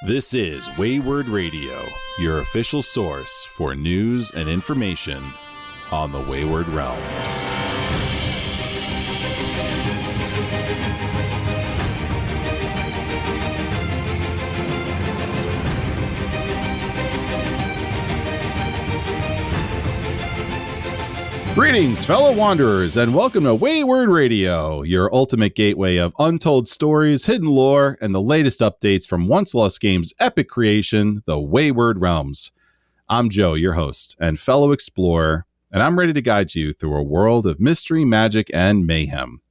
This is Wayward Radio, your official source for news and information on the Wayward Realms. Greetings, fellow wanderers, and welcome to Wayward Radio, your ultimate gateway of untold stories, hidden lore, and the latest updates from OnceLost Games' epic creation, the Wayward Realms. I'm Joe, your host and fellow explorer, and I'm ready to guide you through a world of mystery, magic, and mayhem.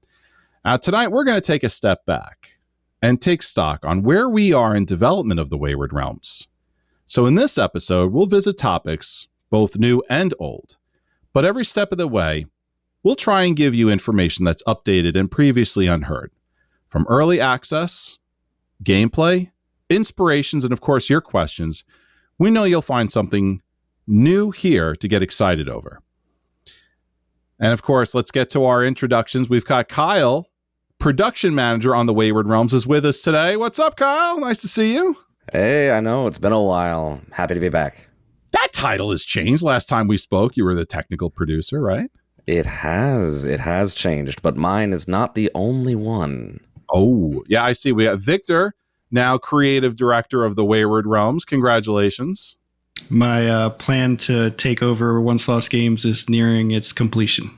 Now, tonight we're going to take a step back and take stock on where we are in development of the Wayward Realms. So in this episode, we'll visit topics, both new and old. But every step of the way, we'll try and give you information that's updated and previously unheard. From early access, gameplay, inspirations, and of course your questions, we know you'll find something new here to get excited over. And of course, let's get to our introductions. We've got Kyle, production manager on the Wayward Realms, is with us today. What's up, Kyle? Nice to see you. Hey, I know. It's been a while. Happy to be back. That title has changed. Last time we spoke, you were the technical producer, right? It has changed, but mine is not the only one. Oh, yeah, I see. We got Victor, now creative director of the Wayward Realms. Congratulations. My plan to take over OnceLost Games is nearing its completion.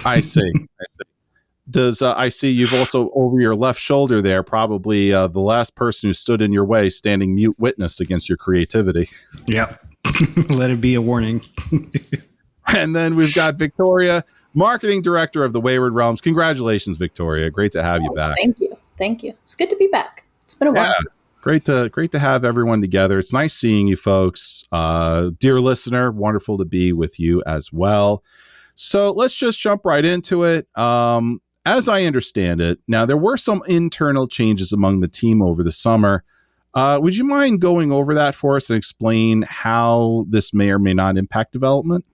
I see. Does I see you've also over your left shoulder there, probably the last person who stood in your way, standing mute witness against your creativity. Yep. Let it be a warning. And then we've got Victoria, marketing director of the Wayward Realms. Congratulations, Victoria. Great to have you back. Thank you. It's good to be back. It's been a while. Great to have everyone together. It's nice seeing you folks. Dear listener, wonderful to be with you as well. So let's just jump right into it. As I understand it, now there were some internal changes among the team over the summer. Would you mind going over that for us and explain how this may or may not impact development?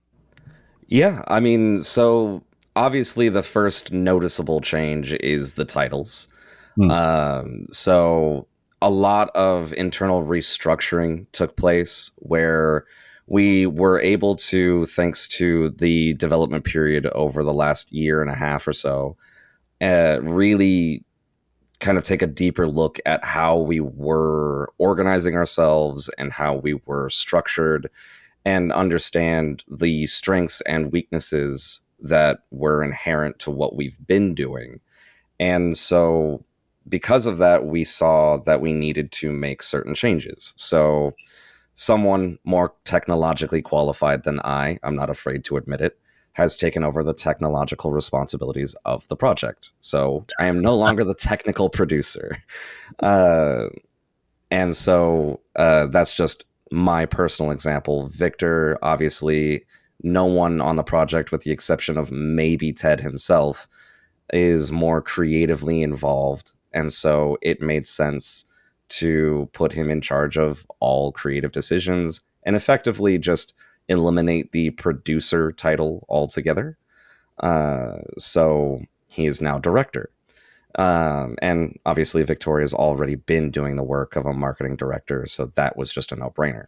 Yeah, I mean, so obviously the first noticeable change is the titles. So a lot of internal restructuring took place where we were able to, thanks to the development period over the last year and a half or so, really kind of take a deeper look at how we were organizing ourselves and how we were structured and understand the strengths and weaknesses that were inherent to what we've been doing. And so because of that, we saw that we needed to make certain changes. So someone more technologically qualified than I'm not afraid to admit it, has taken over the technological responsibilities of the project. So I am no longer the technical producer. And so that's just my personal example. Victor, obviously, no one on the project, with the exception of maybe Ted himself, is more creatively involved. And so it made sense to put him in charge of all creative decisions and effectively just eliminate the producer title altogether. So he is now director. And obviously Victoria's already been doing the work of a marketing director, so that was just a no-brainer.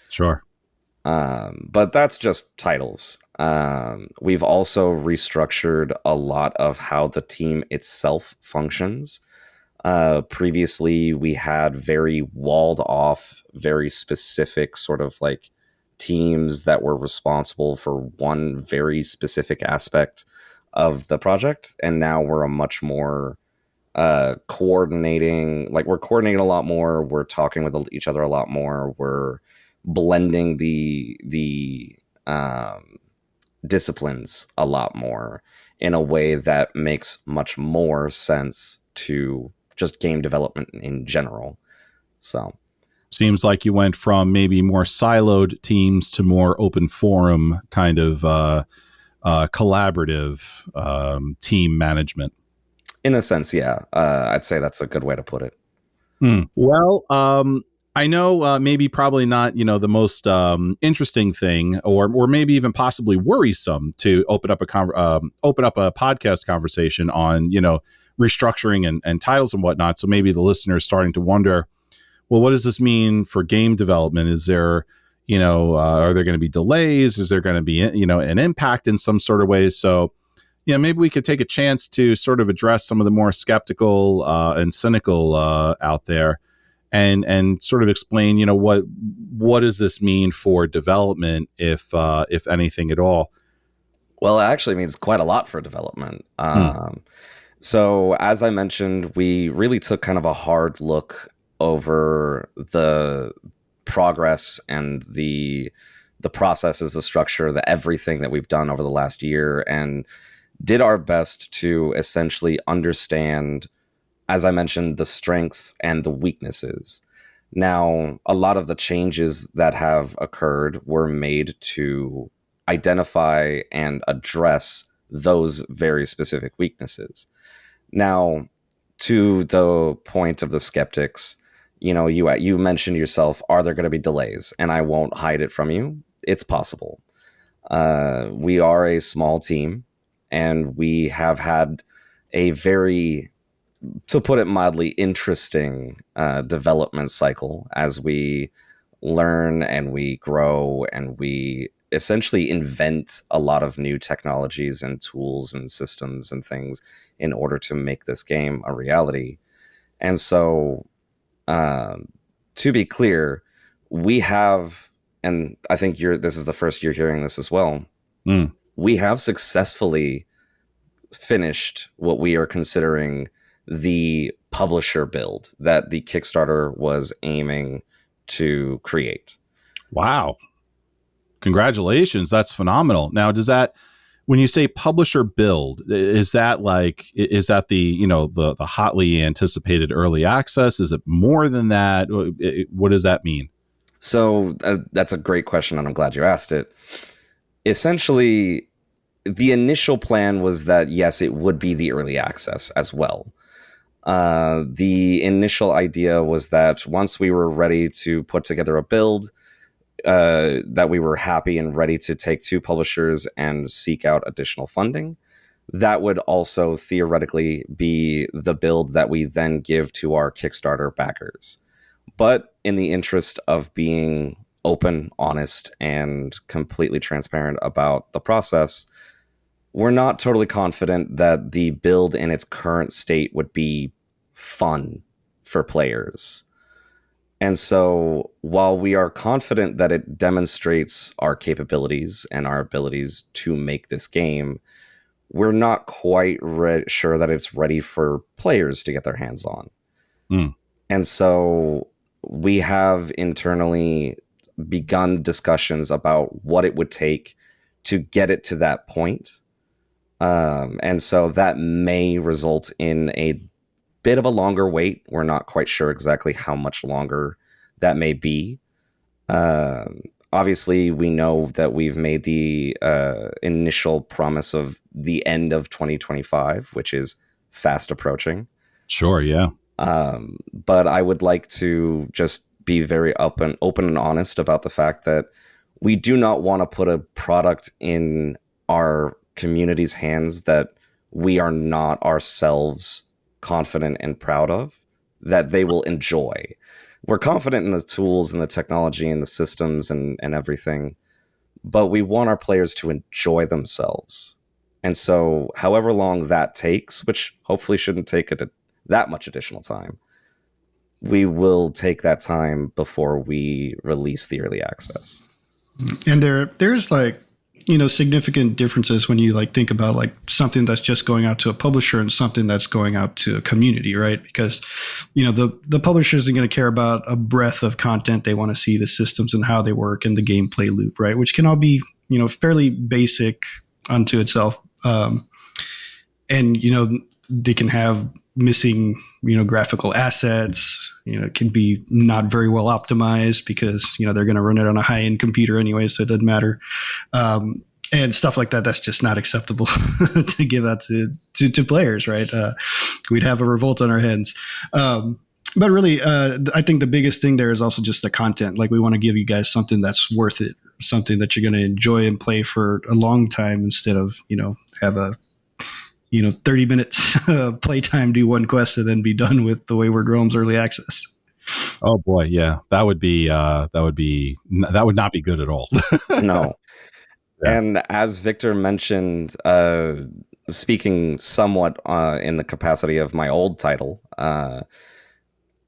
Sure. But that's just titles. We've also restructured a lot of how the team itself functions. Previously, we had very walled off, very specific sort of like teams that were responsible for one very specific aspect of the project. And now we're a much more coordinating a lot more. We're talking with each other a lot more. We're blending the disciplines a lot more in a way that makes much more sense to just game development in general. So seems like you went from maybe more siloed teams to more open forum kind of collaborative team management. In a sense, yeah. I'd say that's a good way to put it. Well, I know maybe probably not, the most interesting thing or maybe even possibly worrisome to open up a podcast conversation on, restructuring and titles and whatnot. So maybe the listener is starting to wonder, well, what does this mean for game development? Is there, are there going to be delays? Is there going to be, an impact in some sort of way? So, maybe we could take a chance to sort of address some of the more skeptical and cynical out there, and sort of explain, what does this mean for development, if anything at all? Well, it actually means quite a lot for development. So as I mentioned, we really took kind of a hard look over the progress and the processes, the structure, the everything that we've done over the last year, and did our best to essentially understand, as I mentioned, the strengths and the weaknesses. Now, a lot of the changes that have occurred were made to identify and address those very specific weaknesses. Now, to the point of the skeptics, you mentioned yourself, are there going to be delays? And I won't hide it from you. It's possible. We are a small team, and we have had a very, to put it mildly, interesting development cycle as we learn and we grow and we essentially invent a lot of new technologies and tools and systems and things in order to make this game a reality. And so, to be clear, we have, and I think this is the first you're hearing this as well, we have successfully finished what we are considering the publisher build that the Kickstarter was aiming to create. Wow. Congratulations. That's phenomenal. Now, does that, when you say publisher build, is that the hotly anticipated early access? Is it more than that? What does that mean? So that's a great question, and I'm glad you asked it. Essentially, the initial plan was that, yes, it would be the early access as well. The initial idea was that once we were ready to put together a build, that we were happy and ready to take to publishers and seek out additional funding, that would also theoretically be the build that we then give to our Kickstarter backers. But in the interest of being open, honest, and completely transparent about the process, we're not totally confident that the build in its current state would be fun for players. And so while we are confident that it demonstrates our capabilities and our abilities to make this game, we're not quite sure that it's ready for players to get their hands on. And so we have internally begun discussions about what it would take to get it to that point. And so that may result in a bit of a longer wait. We're not quite sure exactly how much longer that may be. Obviously, we know that we've made the initial promise of the end of 2025, which is fast approaching. Sure, yeah. But I would like to just be very open and honest about the fact that we do not want to put a product in our community's hands that we are not ourselves confident and proud of, that they will enjoy. We're confident in the tools and the technology and the systems and everything, but we want our players to enjoy themselves. And so however long that takes, which hopefully shouldn't take that much additional time, we will take that time before we release the early access. And there's significant differences when you think about something that's just going out to a publisher and something that's going out to a community, right? Because the publisher isn't going to care about a breadth of content. They want to see the systems and how they work and the gameplay loop, right? Which can all be fairly basic unto itself, and they can have missing graphical assets. It can be not very well optimized because they're going to run it on a high-end computer anyway, so it doesn't matter, and stuff like that. That's just not acceptable to give out to players, right? We'd have a revolt on our hands. But really, I think the biggest thing there is also just the content. We want to give you guys something that's worth it, something that you're going to enjoy and play for a long time instead of have a 30 minutes playtime, do one quest, and then be done with the Wayward Realms early access. Oh boy, yeah, that would not be good at all. No. Yeah. And as Victor mentioned, speaking somewhat in the capacity of my old title,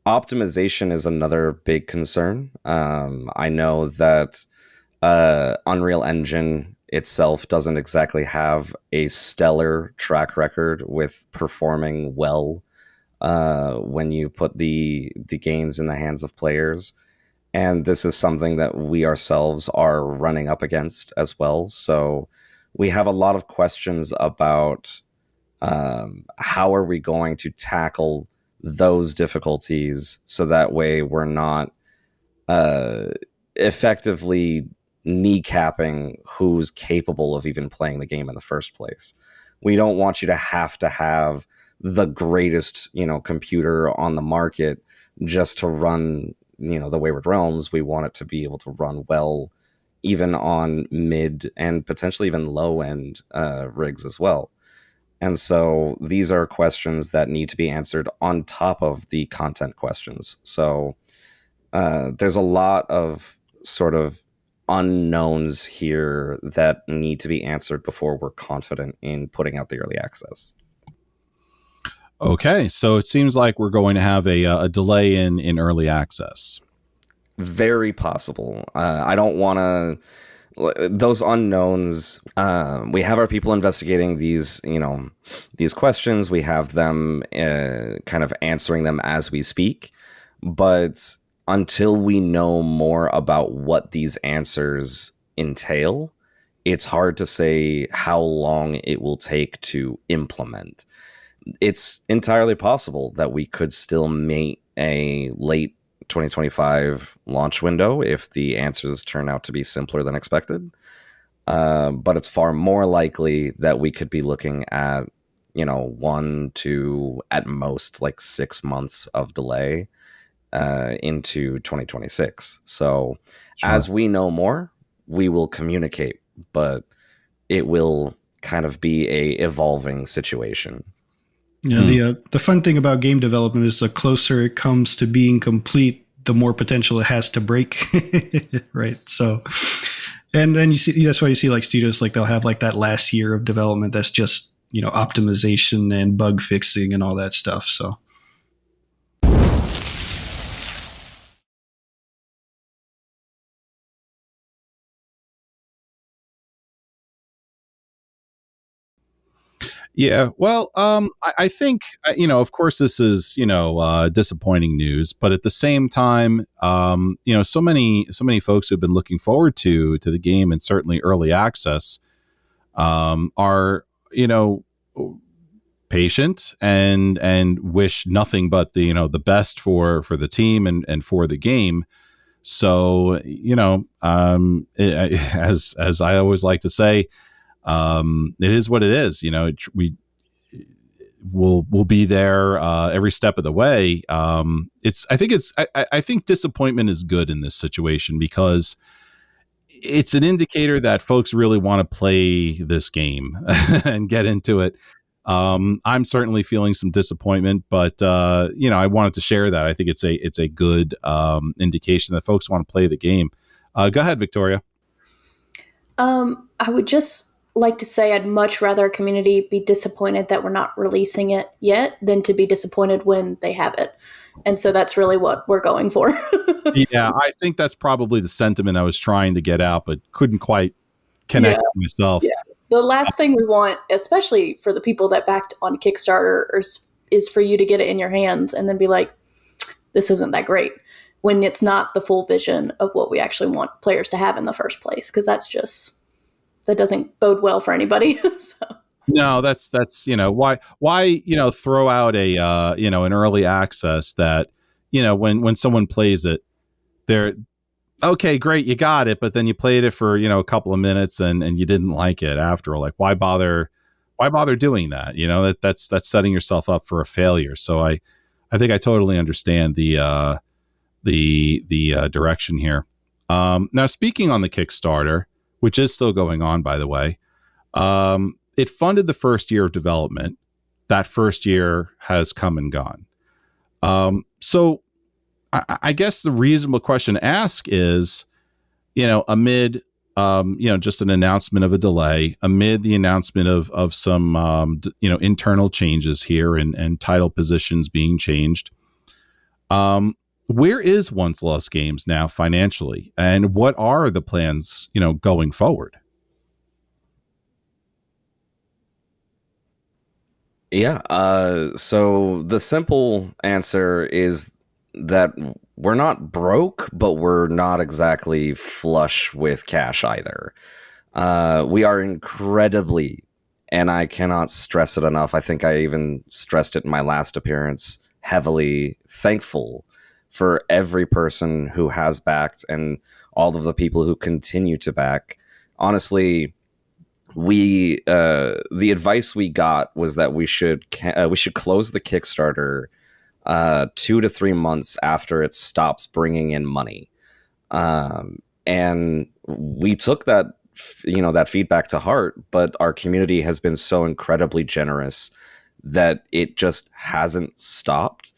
optimization is another big concern. I know that Unreal Engine itself doesn't exactly have a stellar track record with performing well when you put the games in the hands of players. And this is something that we ourselves are running up against as well. So we have a lot of questions about how are we going to tackle those difficulties so that way we're not uh, effectively kneecapping who's capable of even playing the game in the first place. We don't want you to have the greatest, computer on the market just to run, the Wayward Realms. We want it to be able to run well, even on mid and potentially even low end rigs as well. And so these are questions that need to be answered on top of the content questions. So there's a lot of sort of unknowns here that need to be answered before we're confident in putting out the early access. Okay, so it seems like we're going to have a delay in early access. Very possible. I don't want to. Those unknowns. We have our people investigating these questions. We have them kind of answering them as we speak. But until we know more about what these answers entail, it's hard to say how long it will take to implement. It's entirely possible that we could still meet a late 2025 launch window if the answers turn out to be simpler than expected. But it's far more likely that we could be looking at, 1 to at most like 6 months of delay into 2026. So Sure. as we know more, we will communicate, but it will kind of be a evolving situation. Yeah, the fun thing about game development is the closer it comes to being complete, the more potential it has to break, right? So, and then you see that's why you see like studios like they'll have like that last year of development that's just optimization and bug fixing and all that stuff. So. Yeah, well, I think of course, this is disappointing news, but at the same time, so many folks who've been looking forward to the game and certainly early access, are patient and wish nothing but the best for the team and for the game. So as I always like to say. It is what it is. We'll be there every step of the way. I think disappointment is good in this situation because it's an indicator that folks really want to play this game and get into it. I'm certainly feeling some disappointment, but I wanted to share that. I think it's a good indication that folks want to play the game. Go ahead, Victoria. I would just like to say I'd much rather our community be disappointed that we're not releasing it yet than to be disappointed when they have it. And so that's really what we're going for. Yeah, I think that's probably the sentiment I was trying to get out, but couldn't quite connect with myself. Yeah. The last thing we want, especially for the people that backed on Kickstarter, is for you to get it in your hands and then be like, this isn't that great, when it's not the full vision of what we actually want players to have in the first place, because that doesn't bode well for anybody. So. No, that's why throw out a an early access that when someone plays it, they're okay, great, you got it, but then you played it for a couple of minutes and you didn't like it after. Like, why bother doing that? That's setting yourself up for a failure. So I think I totally understand the direction here. Now, speaking on the Kickstarter, which is still going on, by the way, it funded the first year of development. That first year has come and gone. So I guess the reasonable question to ask is, amid just an announcement of a delay, amid the announcement of some internal changes here and title positions being changed. Where is OnceLost Games now financially, and what are the plans, going forward? Yeah. So the simple answer is that we're not broke, but we're not exactly flush with cash either. We are incredibly, and I cannot stress it enough. I think I even stressed it in my last appearance, heavily thankful for every person who has backed and all of the people who continue to back. Honestly, the advice we got was that we should close the Kickstarter 2 to 3 months after it stops bringing in money, and we took that that feedback to heart. But our community has been so incredibly generous that it just hasn't stopped,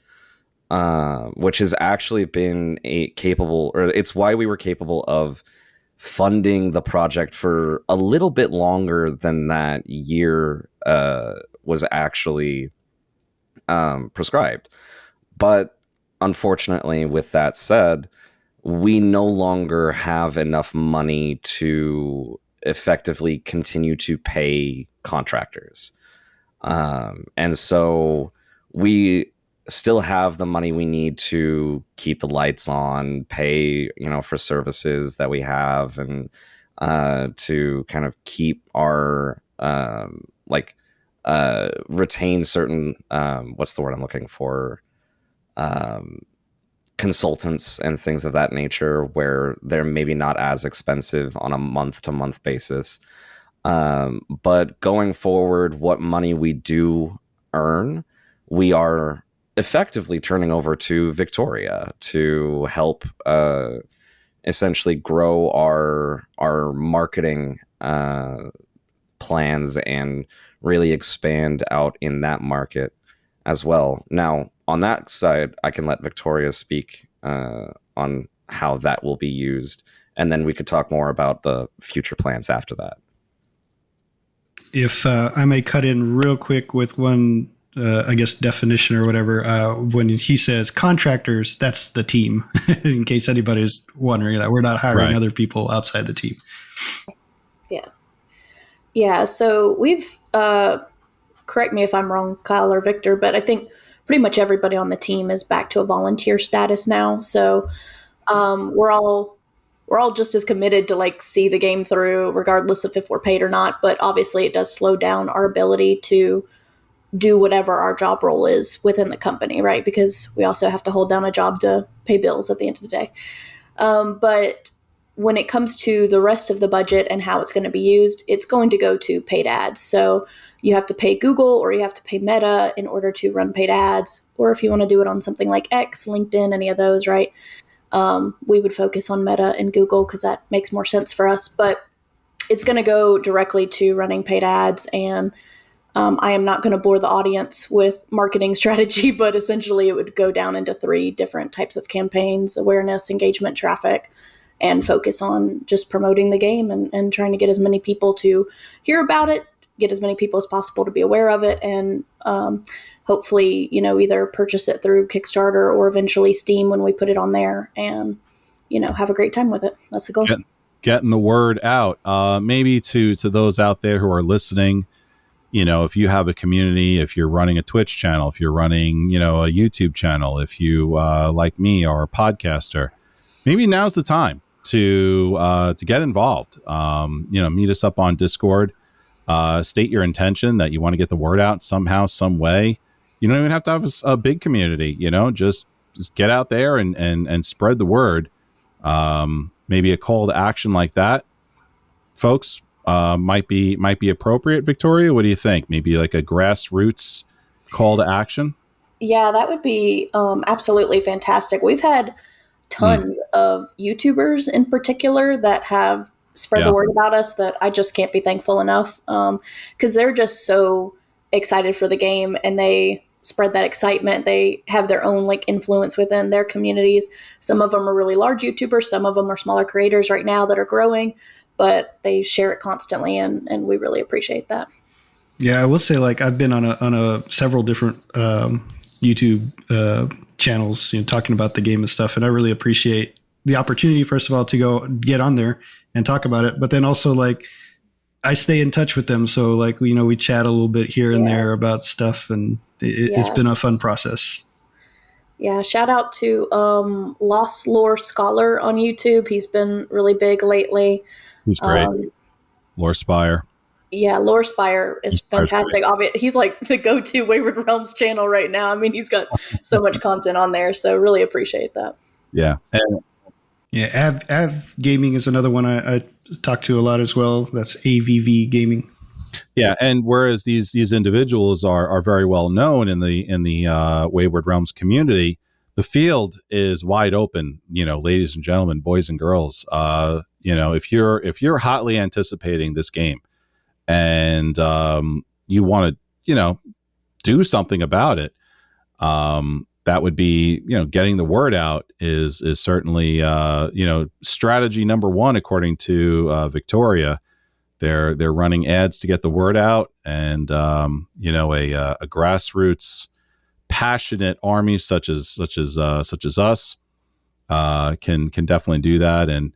which has actually been it's why we were capable of funding the project for a little bit longer than that year was actually prescribed. But unfortunately, with that said, we no longer have enough money to effectively continue to pay contractors. And so we still have the money we need to keep the lights on, pay, for services that we have, and to kind of keep our retain certain what's the word I'm looking for, consultants and things of that nature, where they're maybe not as expensive on a month-to-month basis. But going forward, what money we do earn, we are effectively turning over to Victoria to help essentially grow our marketing plans and really expand out in that market as well. Now, on that side, I can let Victoria speak on how that will be used, and then we could talk more about the future plans after that. If I may cut in real quick with one, I guess, definition or whatever, when he says contractors, that's the team, in case anybody's wondering that. We're not hiring other people outside the team. Yeah. Yeah, so we've, correct me if I'm wrong, Kyle or Victor, but I think pretty much everybody on the team is back to a volunteer status now. So we're all just as committed to see the game through, regardless of if we're paid or not. But obviously it does slow down our ability to do whatever our job role is within the company, right? Because we also have to hold down a job to pay bills at the end of the day. But when it comes to the rest of the budget and how it's going to be used, it's going to go to paid ads. So you have to pay Google or you have to pay Meta in order to run paid ads. Or if you want to do it on something like X, LinkedIn, any of those, right? We would focus on Meta and Google because that makes more sense for us. But it's going to go directly to running paid ads. And I am not going to bore the audience with marketing strategy, but essentially it would go down into 3 different types of campaigns: awareness, engagement, traffic, and focus on just promoting the game and trying to get as many people to hear about it, get as many people as possible to be aware of it, and hopefully, either purchase it through Kickstarter or eventually Steam when we put it on there, and, have a great time with it. That's the goal. Getting the word out. Maybe to those out there who are listening, if you have a community, if you're running a Twitch channel, if you're running, a YouTube channel, if you, like me, are a podcaster, maybe now's the time to get involved. Meet us up on Discord. State your intention that you want to get the word out somehow, some way. You don't even have to have a big community, just get out there and spread the word. Maybe a call to action like that, folks, might be appropriate. Victoria, what do you think? Maybe like a grassroots call to action? Yeah, that would be absolutely fantastic. We've had tons of YouTubers in particular that have spread the word about us that I just can't be thankful enough, because they're just so excited for the game, and they spread that excitement. They have their own like influence within their communities. Some of them are really large YouTubers. Some of them are smaller creators right now that are growing, but they share it constantly, and we really appreciate that. Yeah, I will say, like, I've been on a several different YouTube channels, talking about the game and stuff, and I really appreciate the opportunity, first of all, to go get on there and talk about it, but then also, like, I stay in touch with them, so like we chat a little bit here and there about stuff, and it's been a fun process. Yeah, shout out to Lost Lore Scholar on YouTube. He's been really big lately. He's great. Lore Spire. Yeah, Lore Spire is fantastic. He's like the go-to Wayward Realms channel right now. I mean, he's got so much content on there, so really appreciate that. Yeah. Av Gaming is another one I talk to a lot as well. That's AVV Gaming. Yeah, and whereas these individuals are very well known in the Wayward Realms community, the field is wide open. Ladies and gentlemen, boys and girls. If you're hotly anticipating this game, and you want to do something about it, that would be getting the word out is certainly strategy number one, according to Victoria. They're running ads to get the word out, and a grassroots passionate army such as us can definitely do that, and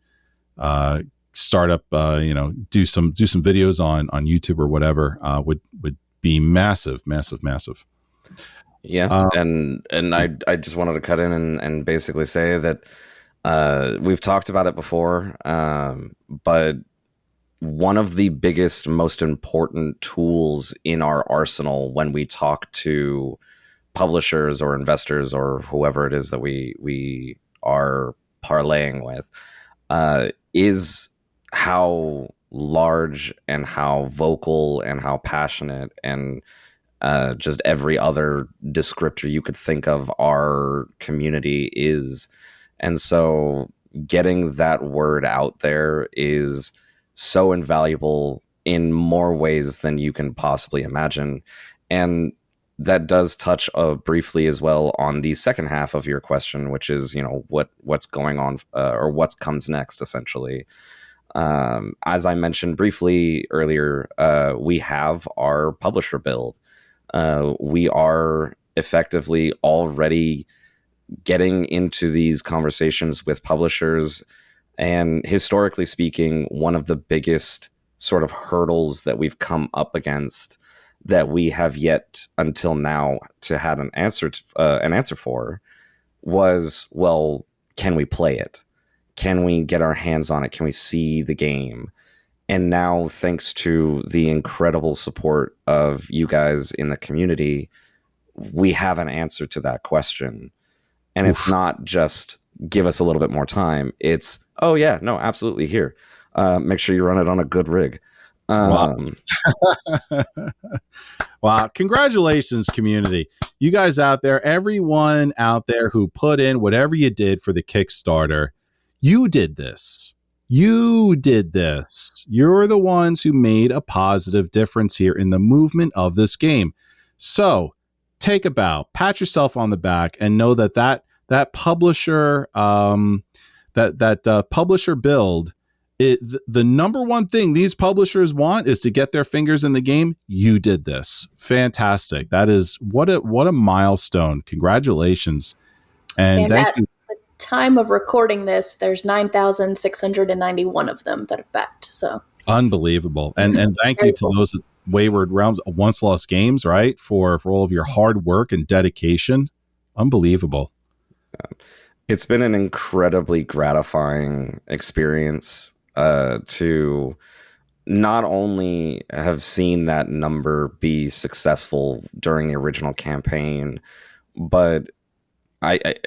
start up do some videos on YouTube or whatever would be massive. Yeah, and I just wanted to cut in and basically say that we've talked about it before, but one of the biggest, most important tools in our arsenal when we talk to publishers or investors or whoever it is that we are parlaying with is how large and how vocal and how passionate and just every other descriptor you could think of our community is. And so getting that word out there is so invaluable in more ways than you can possibly imagine. And that does touch briefly as well on the second half of your question, which is, what's going on or what comes next, essentially. As I mentioned briefly earlier, we have our publisher build. We are effectively already getting into these conversations with publishers. And historically speaking, one of the biggest sort of hurdles that we've come up against that we have yet until now to have an answer for was, well, can we play it? Can we get our hands on it? Can we see the game? And now, thanks to the incredible support of you guys in the community, we have an answer to that question. And it's not just give us a little bit more time. It's, oh yeah, no, absolutely, here. Make sure you run it on a good rig. Wow. Wow. Congratulations, community. You guys out there, everyone out there who put in whatever you did for the Kickstarter, you did this. You did this. You're the ones who made a positive difference here in the movement of this game. So take a bow, pat yourself on the back, and know that publisher, publisher build, the number one thing these publishers want is to get their fingers in the game. You did this. Fantastic. That is what a milestone. Congratulations. And thank you. Time of recording this, there's 9,691 of them that have backed. So unbelievable. And thank you to those at Wayward Realms, OnceLost Games, right, for all of your hard work and dedication. Unbelievable. It's been an incredibly gratifying experience to not only have seen that number be successful during the original campaign, but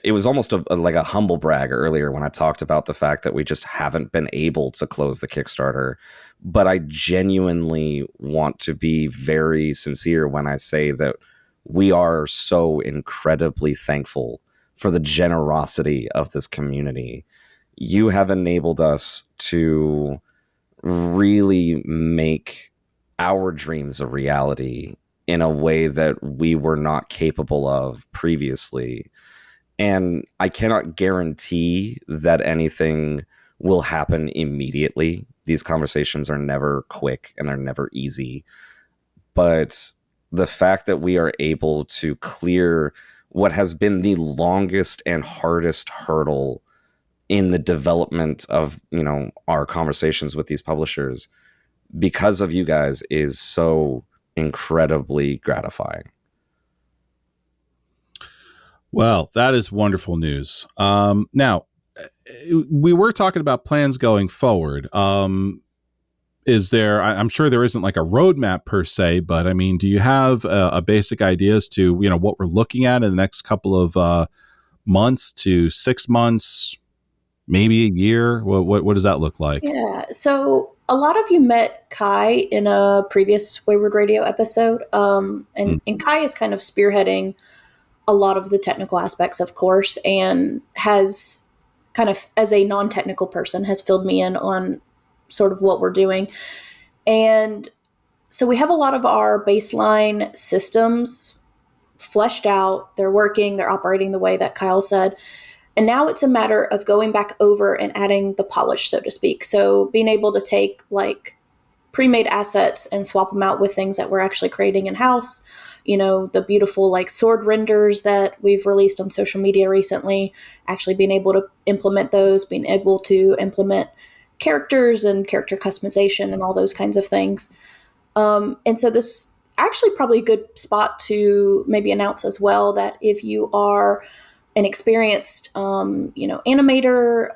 it was almost like a humble brag earlier when I talked about the fact that we just haven't been able to close the Kickstarter. But I genuinely want to be very sincere when I say that we are so incredibly thankful for the generosity of this community. You have enabled us to really make our dreams a reality in a way that we were not capable of previously. And I cannot guarantee that anything will happen immediately. These conversations are never quick and they're never easy. But the fact that we are able to clear what has been the longest and hardest hurdle in the development of, our conversations with these publishers because of you guys is so incredibly gratifying. Well, that is wonderful news. Now, we were talking about plans going forward. Is there, I'm sure there isn't like a roadmap per se, but I mean, do you have a basic idea as to, what we're looking at in the next couple of months to 6 months, maybe a year? What does that look like? Yeah. So a lot of you met Kai in a previous Wayward Radio episode. And Kai is kind of spearheading a lot of the technical aspects, of course, and has kind of, as a non-technical person, has filled me in on sort of what we're doing. And so we have a lot of our baseline systems fleshed out. They're working, they're operating the way that Kyle said. And now it's a matter of going back over and adding the polish, so to speak. So being able to take like pre-made assets and swap them out with things that we're actually creating in-house. The beautiful like sword renders that we've released on social media recently, actually being able to implement those, being able to implement characters and character customization and all those kinds of things. And so this actually probably a good spot to maybe announce as well that if you are an experienced, animator,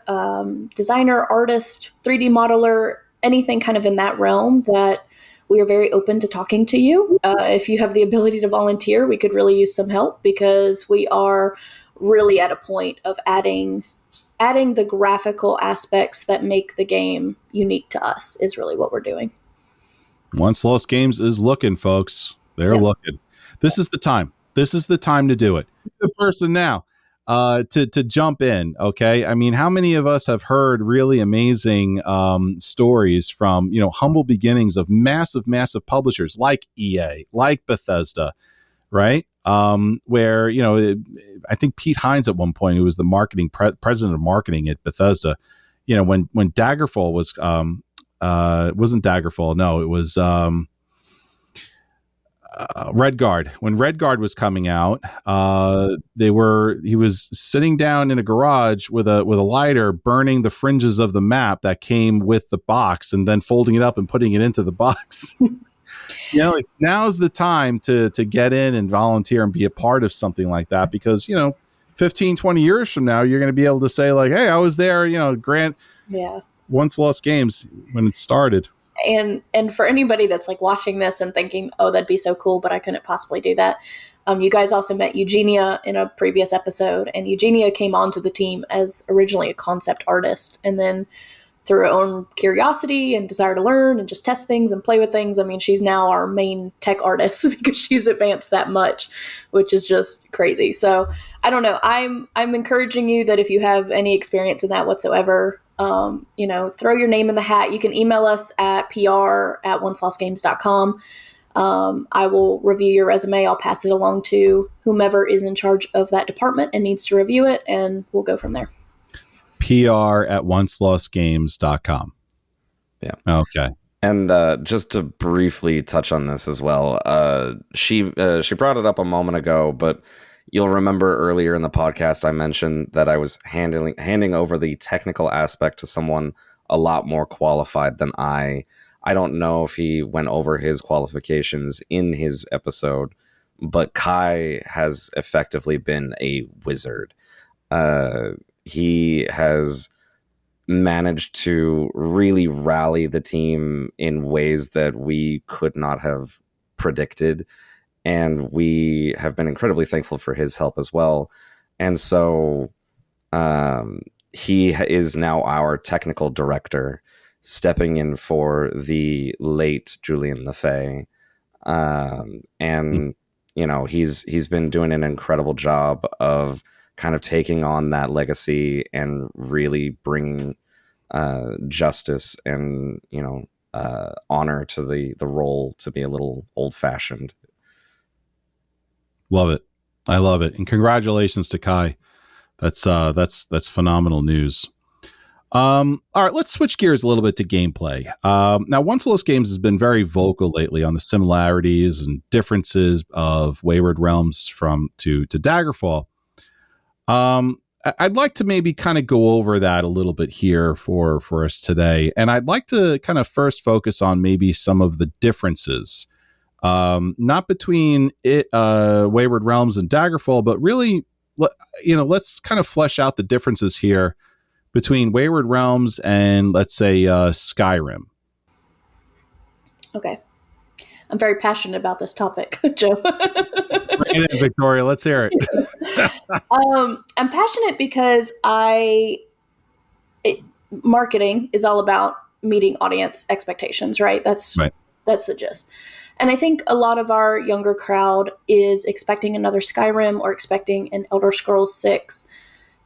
designer, artist, 3D modeler, anything kind of in that realm, that we are very open to talking to you. If you have the ability to volunteer, we could really use some help because we are really at a point of adding the graphical aspects that make the game unique to us is really what we're doing. OnceLost Games is looking, folks. They're looking. This is the time. This is the time to do it. The person now to jump in. Okay. I mean, how many of us have heard really amazing stories from, humble beginnings of massive publishers like EA, like Bethesda, right? Where, I think Pete Hines at one point, who was the marketing president of marketing at Bethesda, when Daggerfall was, it wasn't Daggerfall. No, it was, Redguard. When Redguard was coming out, he was sitting down in a garage with a lighter, burning the fringes of the map that came with the box, and then folding it up and putting it into the box. Now's the time to get in and volunteer and be a part of something like that, because 15, 20 years from now, you're going to be able to say like, hey, I was there, Grant. Yeah. OnceLost Games when it started. And for anybody that's like watching this and thinking, oh, that'd be so cool, but I couldn't possibly do that. You guys also met Eugenia in a previous episode, and Eugenia came onto the team as originally a concept artist. And then through her own curiosity and desire to learn and just test things and play with things, I mean, she's now our main tech artist because she's advanced that much, which is just crazy. So I don't know. I'm encouraging you that if you have any experience in that whatsoever, throw your name in the hat. You can email us at pr@oncelostgames.com. I will review your resume. I'll pass it along to whomever is in charge of that department and needs to review it, and we'll go from there. pr@oncelostgames.com. Yeah. Okay. And just to briefly touch on this as well, she brought it up a moment ago, but you'll remember earlier in the podcast I mentioned that I was handing over the technical aspect to someone a lot more qualified than I. I don't know if he went over his qualifications in his episode, but Kai has effectively been a wizard. He has managed to really rally the team in ways that we could not have predicted. And we have been incredibly thankful for his help as well. And so he is now our technical director, stepping in for the late Julian LaFay. He's been doing an incredible job of kind of taking on that legacy and really bringing justice and honor to the role, to be a little old-fashioned. Love it. I love it. And congratulations to Kai. That's phenomenal news. All right, let's switch gears a little bit to gameplay. Now, OnceLost Games has been very vocal lately on the similarities and differences of Wayward Realms to Daggerfall. I'd like to maybe kind of go over that a little bit here for us today, and I'd like to kind of first focus on maybe some of the differences, not between Wayward Realms and Daggerfall, but really, let's kind of flesh out the differences here between Wayward Realms and, let's say, Skyrim. Okay. I'm very passionate about this topic, Joe. Bring it in, Victoria. Let's hear it. I'm passionate because marketing is all about meeting audience expectations, right? That's the gist. And I think a lot of our younger crowd is expecting another Skyrim or expecting an Elder Scrolls 6.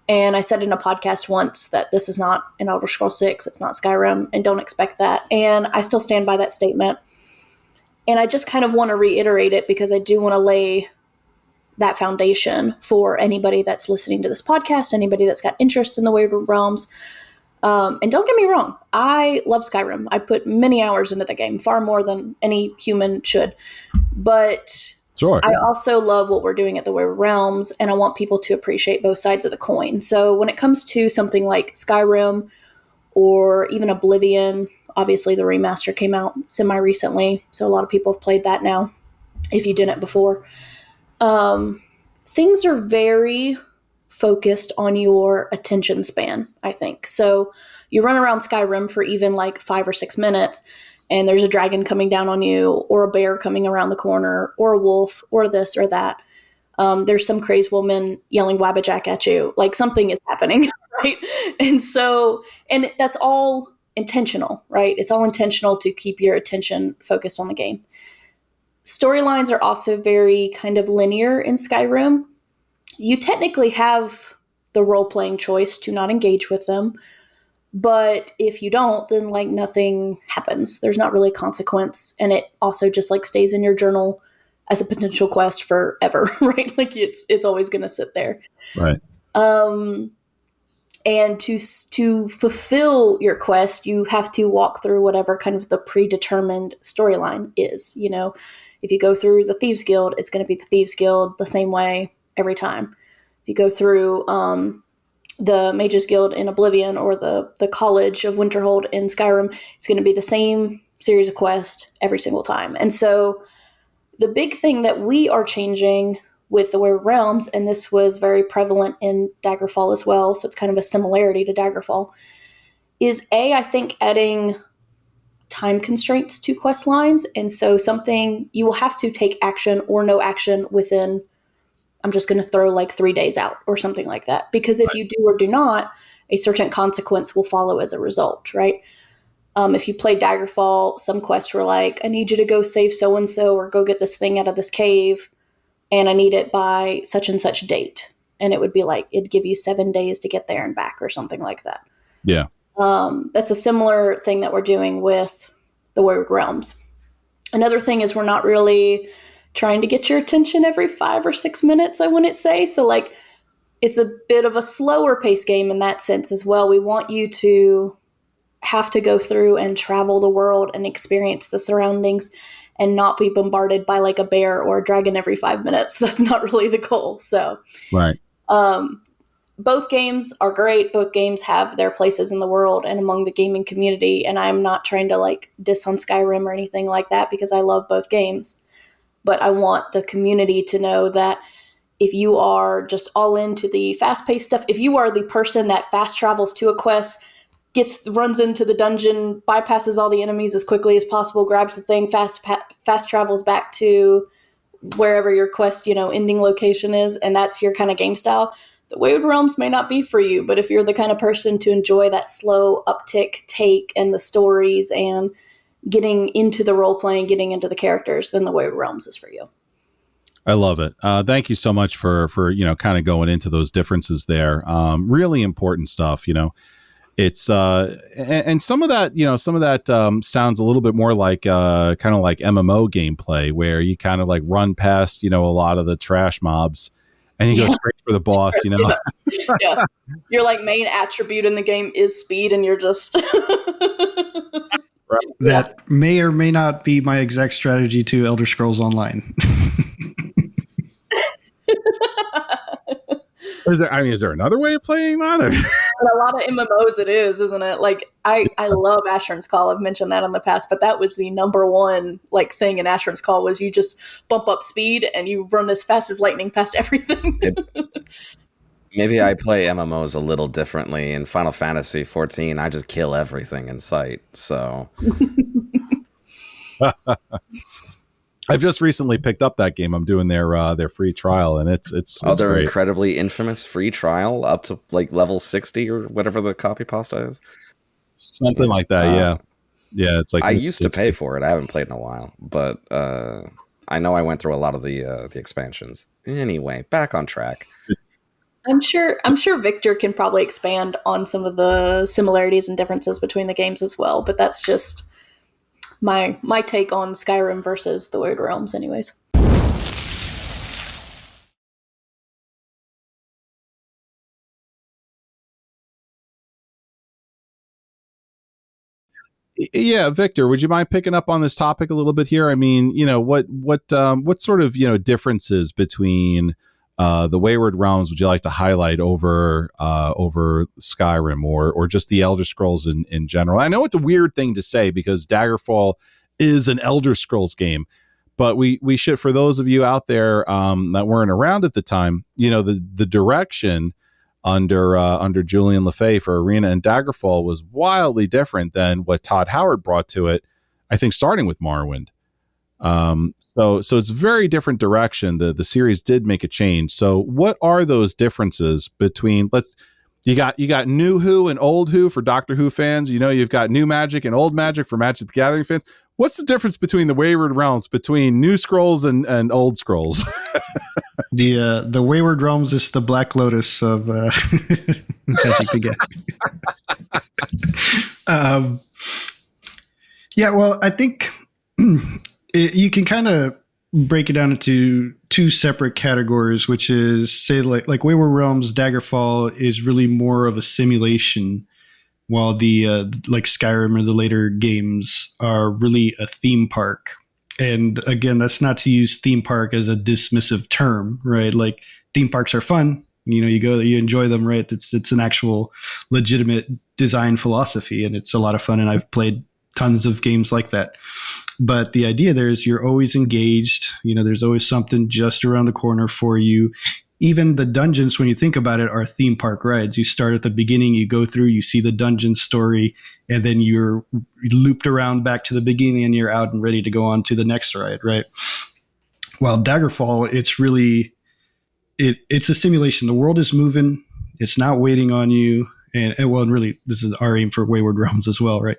And I said in a podcast once that this is not an Elder Scrolls 6, it's not Skyrim, and don't expect that. And I still stand by that statement. And I just kind of want to reiterate it because I do want to lay that foundation for anybody that's listening to this podcast, anybody that's got interest in the Wayward Realms. And don't get me wrong, I love Skyrim. I put many hours into the game, far more than any human should. But sure. I also love what we're doing at the Wayward Realms, and I want people to appreciate both sides of the coin. So when it comes to something like Skyrim or even Oblivion, obviously the remaster came out semi-recently, so a lot of people have played that now, if you didn't before. Things are very focused on your attention span, I think. So you run around Skyrim for even like 5 or 6 minutes, and there's a dragon coming down on you, or a bear coming around the corner, or a wolf, or this or that. There's some crazed woman yelling Wabbajack at you. Like, something is happening, right? And that's all intentional, right? It's all intentional to keep your attention focused on the game. Storylines are also very kind of linear in Skyrim. You technically have the role-playing choice to not engage with them, but if you don't, then like nothing happens. There's not really a consequence, and it also just like stays in your journal as a potential quest forever, right? Like it's always going to sit there. Right. And to fulfill your quest, you have to walk through whatever kind of the predetermined storyline is. You know, if you go through the Thieves Guild, it's going to be the Thieves Guild the same way every time. If you go through the Mages Guild in Oblivion or the College of Winterhold in Skyrim, it's going to be the same series of quests every single time. And so the big thing that we are changing with the Wayward Realms, and this was very prevalent in Daggerfall as well, so it's kind of a similarity to Daggerfall, is I think adding time constraints to quest lines. And so something you will have to take action or no action within, I'm just going to throw like 3 days out or something like that. Because if you do or do not, a certain consequence will follow as a result, right? If you play Daggerfall, some quests were like, I need you to go save so-and-so or go get this thing out of this cave, and I need it by such and such date. And it would be like, it'd give you 7 days to get there and back or something like that. Yeah. That's a similar thing that we're doing with the Wayward Realms. Another thing is we're not really trying to get your attention every 5 or 6 minutes, I wouldn't say. So like, it's a bit of a slower pace game in that sense as well. We want you to have to go through and travel the world and experience the surroundings and not be bombarded by like a bear or a dragon every 5 minutes. That's not really the goal. So, right. Both games are great. Both games have their places in the world and among the gaming community. And I'm not trying to like diss on Skyrim or anything like that because I love both games. But I want the community to know that if you are just all into the fast-paced stuff, if you are the person that fast travels to a quest, runs into the dungeon, bypasses all the enemies as quickly as possible, grabs the thing, fast travels back to wherever your quest, ending location is, and that's your kind of game style, the Wayward Realms may not be for you. But if you're the kind of person to enjoy that slow uptick take and the stories and getting into the role playing, getting into the characters, then the Wayward Realms is for you. I love it. Thank you so much for kind of going into those differences there. Really important stuff, it's and some of that, sounds a little bit more like kind of like MMO gameplay, where you kind of like run past, a lot of the trash mobs and you go straight for the boss, Yeah. Your like main attribute in the game is speed, and you're just That may or may not be my exact strategy to Elder Scrolls Online. Is there another way of playing that? In a lot of MMOs it is, isn't it? Like I love Asheron's Call. I've mentioned that in the past, but that was the number one like thing in Asheron's Call was you just bump up speed and you run as fast as lightning past everything. Maybe I play MMOs a little differently. In Final Fantasy 14, I just kill everything in sight. So I've just recently picked up that game. I'm doing their free trial, and it's their great. incredibly infamous free trial up to like level 60 or whatever the copy pasta is. Something like that, yeah. It's like I used to pay for it. I haven't played in a while, but I know I went through a lot of the expansions. Anyway, back on track. I'm sure Victor can probably expand on some of the similarities and differences between the games as well, but that's just my take on Skyrim versus the Wayward Realms anyways. Yeah, Victor, would you mind picking up on this topic a little bit here? I mean, what sort of, differences between the Wayward Realms would you like to highlight over Skyrim or just the Elder Scrolls in general? I know it's a weird thing to say because Daggerfall is an Elder Scrolls game, but we should, for those of you out there that weren't around at the time, the direction under Julian LeFay for Arena and Daggerfall was wildly different than what Todd Howard brought to it, I think starting with Morrowind. So it's a very different direction. The series did make a change. So what are those differences between, you got new Who and old Who for Doctor Who fans, you've got new Magic and old Magic for Magic the Gathering fans. What's the difference between the Wayward Realms, between new Scrolls and old Scrolls? The Wayward Realms is the Black Lotus of Magic the Gathering. Yeah, well, I think you can kind of break it down into two separate categories, which is, say, like Wayward Realms, Daggerfall is really more of a simulation, while the like Skyrim or the later games are really a theme park. And again, that's not to use theme park as a dismissive term, right? Like theme parks are fun. You go, you enjoy them, right? It's an actual legitimate design philosophy, and it's a lot of fun. And I've played tons of games like that. But the idea there is you're always engaged. There's always something just around the corner for you. Even the dungeons, when you think about it, are theme park rides. You start at the beginning, you go through, you see the dungeon story, and then you're looped around back to the beginning and you're out and ready to go on to the next ride, right? While Daggerfall, it's really, it's a simulation. The world is moving. It's not waiting on you. And really, this is our aim for Wayward Realms as well, right?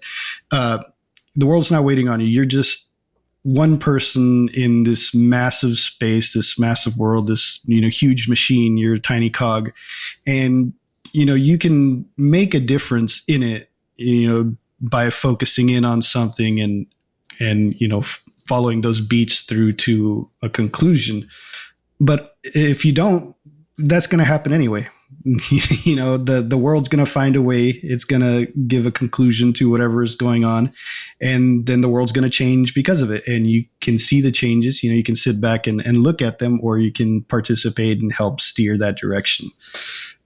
The world's not waiting on you. You're just one person in this massive space, this massive world, this huge machine. You're a tiny cog, and you can make a difference in it, by focusing in on something and following those beats through to a conclusion. But if you don't, that's going to happen anyway. The world's going to find a way. It's going to give a conclusion to whatever is going on, and then the world's going to change because of it. And you can see the changes. You can sit back and look at them, or you can participate and help steer that direction.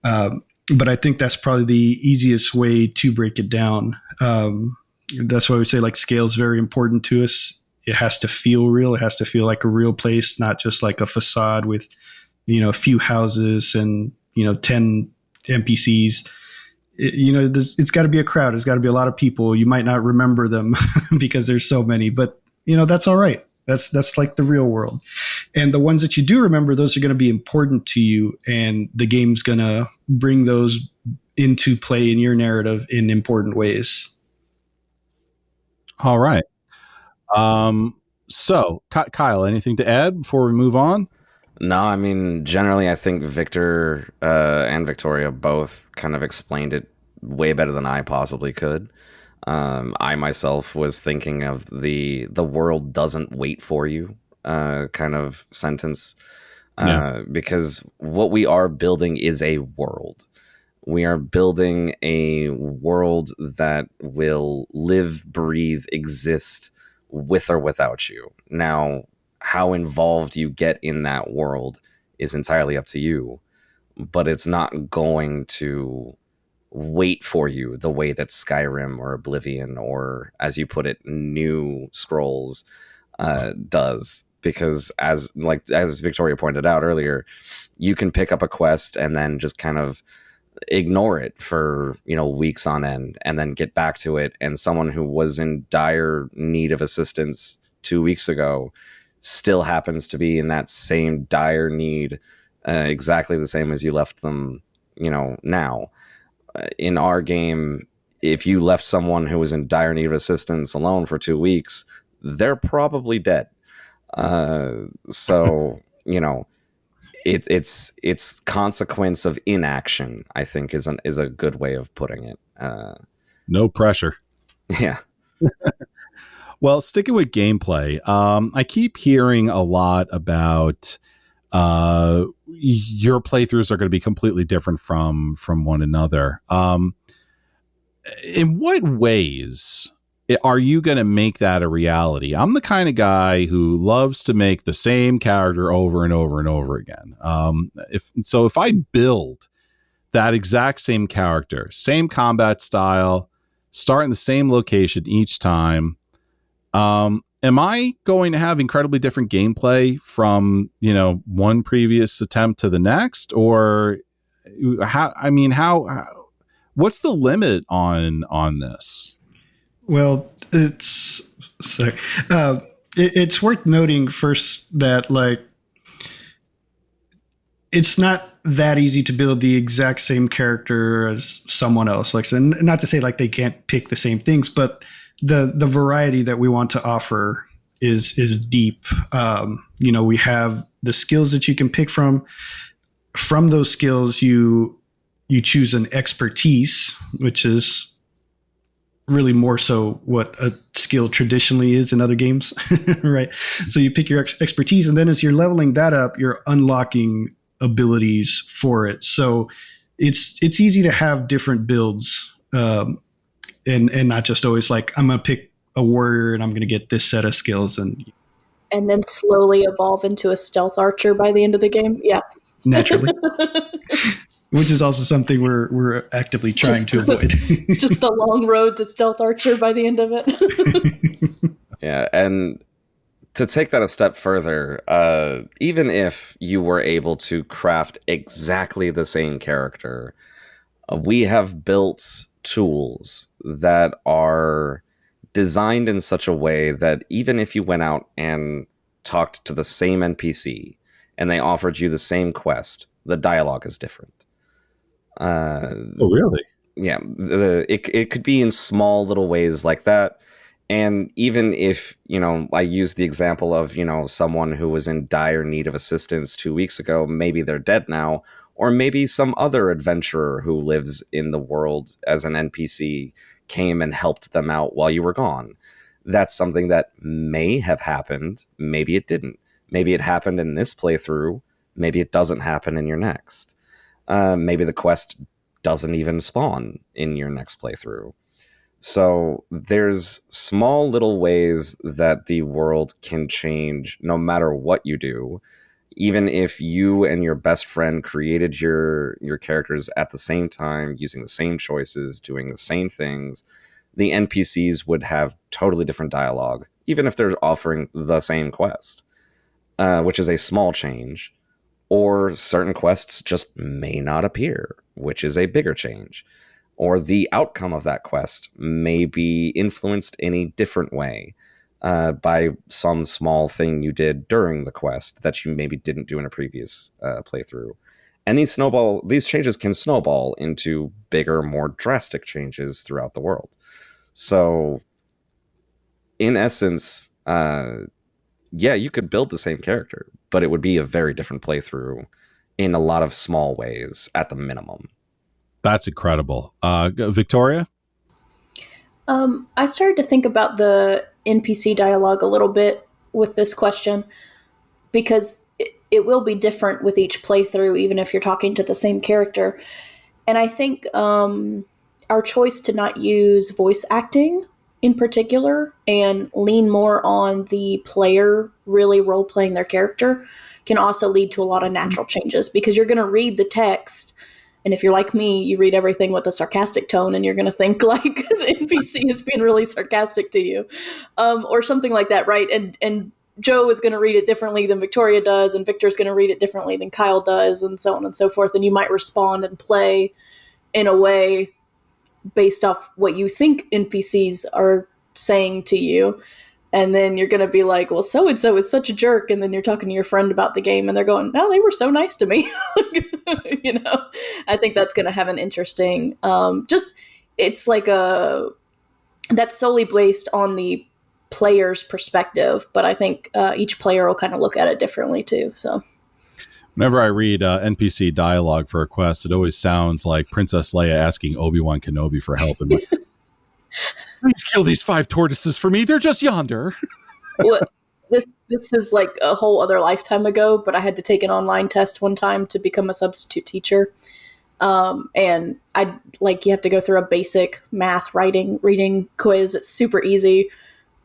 But I think that's probably the easiest way to break it down. That's why we say like scale is very important to us. It has to feel real. It has to feel like a real place, not just like a facade with a few houses and 10 NPCs. It's got to be a crowd. It's got to be a lot of people. You might not remember them because there's so many, but that's all right. That's like the real world. And the ones that you do remember, those are going to be important to you, and the game's going to bring those into play in your narrative in important ways. All right. So Kyle, anything to add before we move on? No, I mean, generally, I think Victor and Victoria both kind of explained it way better than I possibly could. I myself was thinking of the world doesn't wait for you kind of sentence, because what we are building is a world. We are building a world that will live, breathe, exist with or without you. Now, how involved you get in that world is entirely up to you, but it's not going to wait for you the way that Skyrim or Oblivion or, as you put it, New Scrolls does. Because as Victoria pointed out earlier, you can pick up a quest and then just kind of ignore it for weeks on end and then get back to it, and someone who was in dire need of assistance 2 weeks ago still happens to be in that same dire need, exactly the same as you left them now. In our game, if you left someone who was in dire need of assistance alone for 2 weeks, they're probably dead. So it's consequence of inaction, I think, is a good way of putting it. No pressure. Yeah. Well, sticking with gameplay, I keep hearing a lot about your playthroughs are going to be completely different from one another. In what ways are you going to make that a reality? I'm the kind of guy who loves to make the same character over and over and over again. If I build that exact same character, same combat style, start in the same location each time, am I going to have incredibly different gameplay from, one previous attempt to the next? Or what's the limit on this? Well, it's worth noting first that it's not that easy to build the exact same character as someone else. And not to say they can't pick the same things, but the variety that we want to offer is deep. We have the skills that you can pick from. From those skills, you choose an expertise, which is really more so what a skill traditionally is in other games, right? So you pick your expertise, and then as you're leveling that up, you're unlocking abilities for it. So it's easy to have different builds, and not just always I'm going to pick a warrior and I'm going to get this set of skills and then slowly evolve into a stealth archer by the end of the game. Yeah. Naturally. Which is also something we're actively trying to avoid. Just the long road to stealth archer by the end of it. Yeah, and to take that a step further, even if you were able to craft exactly the same character, we have built tools that are designed in such a way that even if you went out and talked to the same NPC and they offered you the same quest, the dialogue is different. Oh, really? Yeah, it could be in small little ways like that. And even if, I use the example of, someone who was in dire need of assistance 2 weeks ago, maybe they're dead now, or maybe some other adventurer who lives in the world as an NPC came and helped them out while you were gone. That's something that may have happened. Maybe it didn't. Maybe it happened in this playthrough. Maybe it doesn't happen in your next. Maybe the quest doesn't even spawn in your next playthrough. So there's small little ways that the world can change no matter what you do. Even if you and your best friend created your characters at the same time, using the same choices, doing the same things, the NPCs would have totally different dialogue, even if they're offering the same quest, which is a small change. Or certain quests just may not appear, which is a bigger change. Or the outcome of that quest may be influenced in a different way by some small thing you did during the quest that you maybe didn't do in a previous playthrough. And these changes can snowball into bigger, more drastic changes throughout the world. So, in essence, you could build the same character, but it would be a very different playthrough in a lot of small ways at the minimum. That's incredible. Victoria? I started to think about the NPC dialogue a little bit with this question because it will be different with each playthrough, even if you're talking to the same character. And I think our choice to not use voice acting in particular and lean more on the player really role-playing their character can also lead to a lot of natural changes because you're going to read the text. And if you're like me, you read everything with a sarcastic tone and you're going to think like the NPC is being really sarcastic to you or something like that, right? And Joe is going to read it differently than Victoria does, and Victor's going to read it differently than Kyle does, and so on and so forth. And you might respond and play in a way based off what you think NPCs are saying to you. And then you're going to be like, well, so-and-so is such a jerk. And then you're talking to your friend about the game and they're going, no, they were so nice to me. You know, I think that's going to have an interesting, it's like that's solely based on the player's perspective. But I think each player will kind of look at it differently too. So whenever I read NPC dialogue for a quest, it always sounds like Princess Leia asking Obi-Wan Kenobi for help. And like, please kill these 5 tortoises for me. They're just yonder. Well, this is like a whole other lifetime ago, but I had to take an online test one time to become a substitute teacher. And you have to go through a basic math, writing, reading quiz. It's super easy.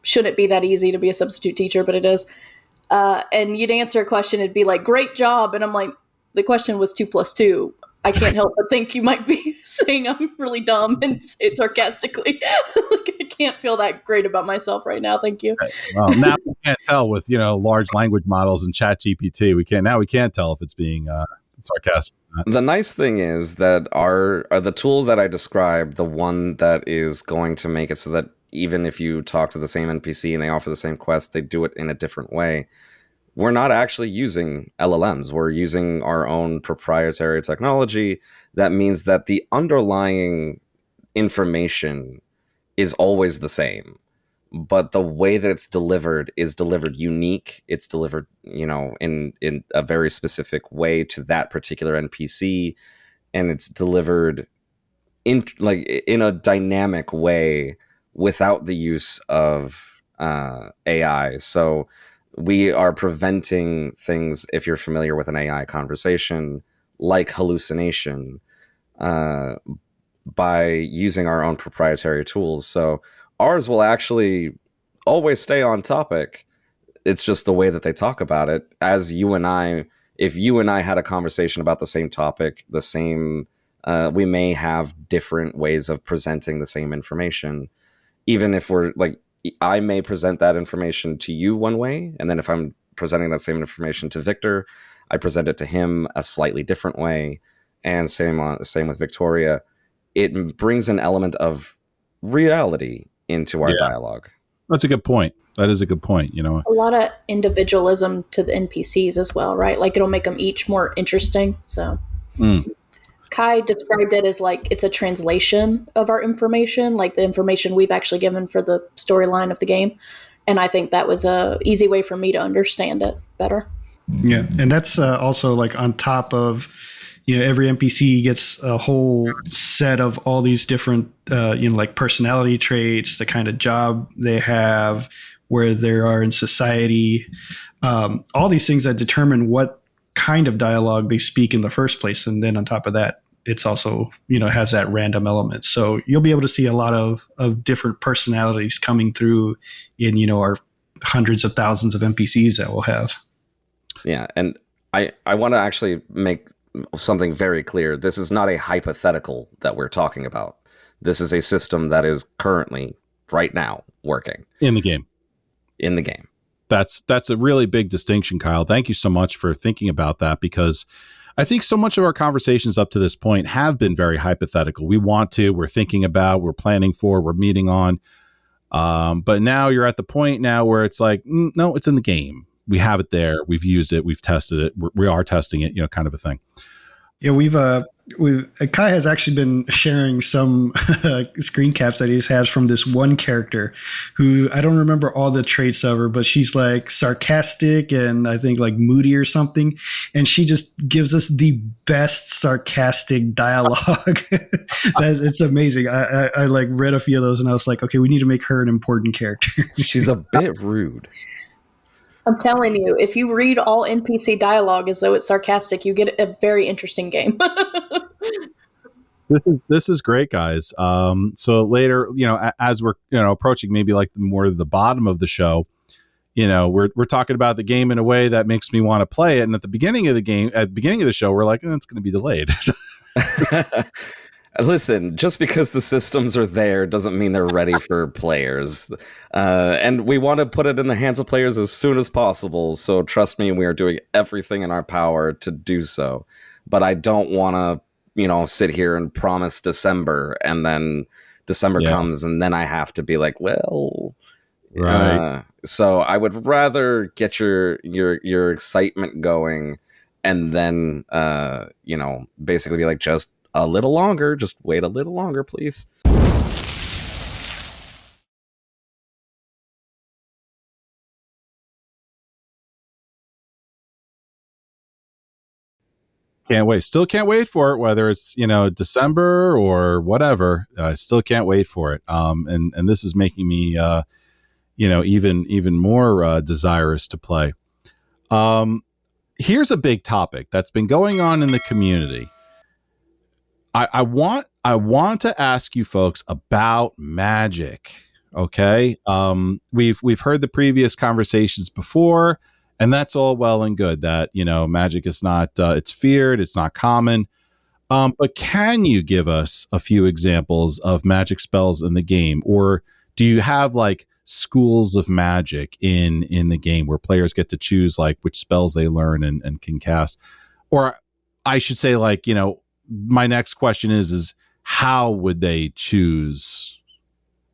Shouldn't be that easy to be a substitute teacher, but it is. And you'd answer a question, it'd be like, great job. And I'm like, the question was 2 + 2. I can't help but think you might be saying I'm really dumb and say it sarcastically. I can't feel that great about myself right now. Thank you. Right. Well, now we can't tell with, large language models and ChatGPT. We can't tell if it's being sarcastic. The nice thing is that the tool that I described, the one that is going to make it so that even if you talk to the same NPC and they offer the same quest, they do it in a different way. We're not actually using LLMs. We're using our own proprietary technology. That means that the underlying information is always the same, but the way that it's delivered is delivered unique. It's delivered, in a very specific way to that particular NPC, and it's delivered in a dynamic way without the use of AI. So we are preventing things, if you're familiar with an AI conversation, like hallucination, by using our own proprietary tools. So ours will actually always stay on topic. It's just the way that they talk about it. If you and I had a conversation about the same topic, we may have different ways of presenting the same information. Even if we're like, I may present that information to you one way, and then if I'm presenting that same information to Victor, I present it to him a slightly different way, and same with Victoria. It brings an element of reality into our dialogue. That's a good point. That is a good point. A lot of individualism to the NPCs as well, right? Like it'll make them each more interesting. So. Kai described it as like it's a translation of our information, like the information we've actually given for the storyline of the game. And I think that was a easy way for me to understand it better. Yeah. And that's also like on top of, every NPC gets a whole set of all these different, like personality traits, the kind of job they have, where they are in society, all these things that determine what kind of dialogue they speak in the first place. And then on top of that, it's also, has that random element. So you'll be able to see a lot of different personalities coming through in, our hundreds of thousands of NPCs that we'll have. Yeah. And I want to actually make something very clear. This is not a hypothetical that we're talking about. This is a system that is currently, right now, working. In the game. That's a really big distinction, Kyle. Thank you so much for thinking about that, because I think so much of our conversations up to this point have been very hypothetical. We're thinking about, we're planning for, we're meeting on. But now you're at the point now where it's like, no, it's in the game. We have it there. We've used it. We've tested it. We are testing it, kind of a thing. Yeah, we've Kai has actually been sharing some screen caps that he has from this one character who I don't remember all the traits of her, but she's like sarcastic and I think like moody or something. And she just gives us the best sarcastic dialogue. It's amazing. I like read a few of those and I was like, okay, we need to make her an important character. She's a bit rude. I'm telling you, if you read all NPC dialogue as though it's sarcastic, you get a very interesting game. This is great, guys. So later, as we're approaching maybe like the bottom of the show, we're talking about the game in a way that makes me want to play it. And at the beginning of the show, we're like, it's going to be delayed. Listen, just because the systems are there doesn't mean they're ready for players. And we want to put it in the hands of players as soon as possible. So trust me, we are doing everything in our power to do so. But I don't want to, sit here and promise December and then December comes and then I have to be like, well, right. So I would rather get your excitement going and then, basically be like, just a little longer, just wait a little longer, please. Can't wait. Still can't wait for it, whether it's, December or whatever. Still can't wait for it. And this is making me, even more desirous to play. Here's a big topic that's been going on in the community. I want to ask you folks about magic. Okay. We've heard the previous conversations before, and that's all well and good that, magic is not, it's feared. It's not common. But can you give us a few examples of magic spells in the game? Or do you have like schools of magic in the game where players get to choose like which spells they learn and can cast? Or I should say like, my next question is how would they choose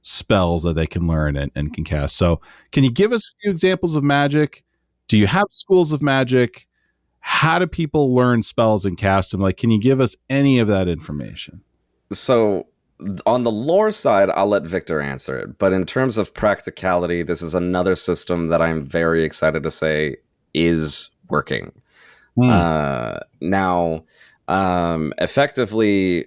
spells that they can learn and can cast? So can you give us a few examples of magic? Do you have schools of magic? How do people learn spells and cast them? Like, can you give us any of that information? So on the lore side, I'll let Victor answer it. But in terms of practicality, this is another system that I'm very excited to say is working. Now, effectively,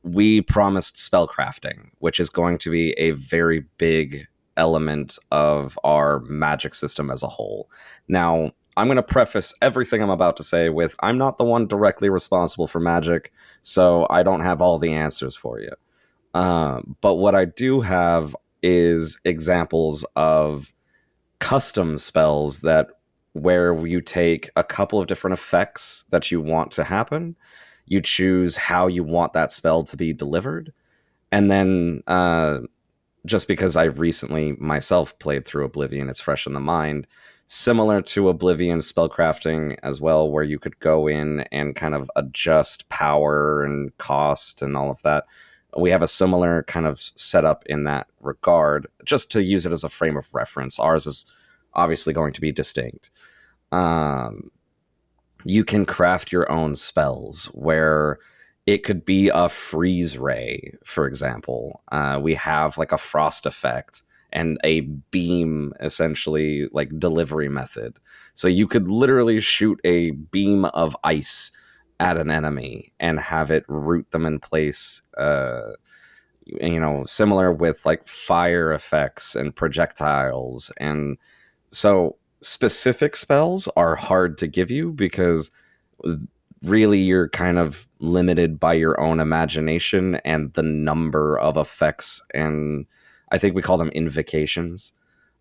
we promised spellcrafting, which is going to be a very big element of our magic system as a whole. Now, I'm going to preface everything I'm about to say with, I'm not the one directly responsible for magic, so I don't have all the answers for you. But what I do have is examples of custom spells where you take a couple of different effects that you want to happen, you choose how you want that spell to be delivered, and then just because I recently myself played through Oblivion, it's fresh in the mind, similar to Oblivion spellcrafting as well, where you could go in and kind of adjust power and cost and all of that. We have a similar kind of setup in that regard, just to use it as a frame of reference. Ours is obviously going to be distinct. You can craft your own spells where it could be a freeze ray, for example. We have like a frost effect and a beam, essentially, like delivery method. So you could literally shoot a beam of ice at an enemy and have it root them in place. Similar with like fire effects and projectiles. And so specific spells are hard to give you because really you're kind of limited by your own imagination and the number of effects, and I think we call them invocations.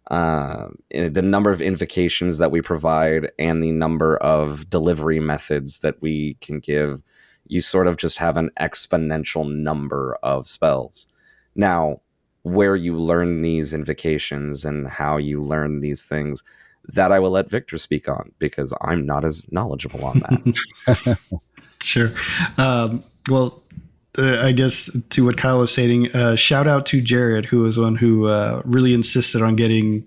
The number of invocations that we provide and the number of delivery methods that we can give, you sort of just have an exponential number of spells. Now, where you learn these invocations and how you learn these things, that I will let Victor speak on because I'm not as knowledgeable on that. Sure. I guess to what Kyle was saying, shout out to Jared, who was one who really insisted on getting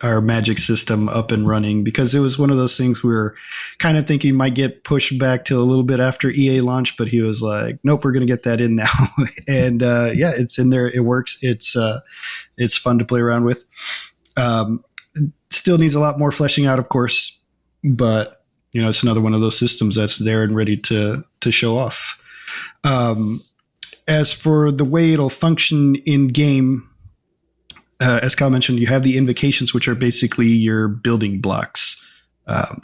our magic system up and running, because it was one of those things we were kind of thinking might get pushed back to a little bit after EA launch, but he was like, nope, we're going to get that in now. And yeah, it's in there. It works. It's fun to play around with. Still needs a lot more fleshing out, of course, but it's another one of those systems that's there and ready to show off. As for the way it'll function in game, as Kyle mentioned, you have the invocations, which are basically your building blocks.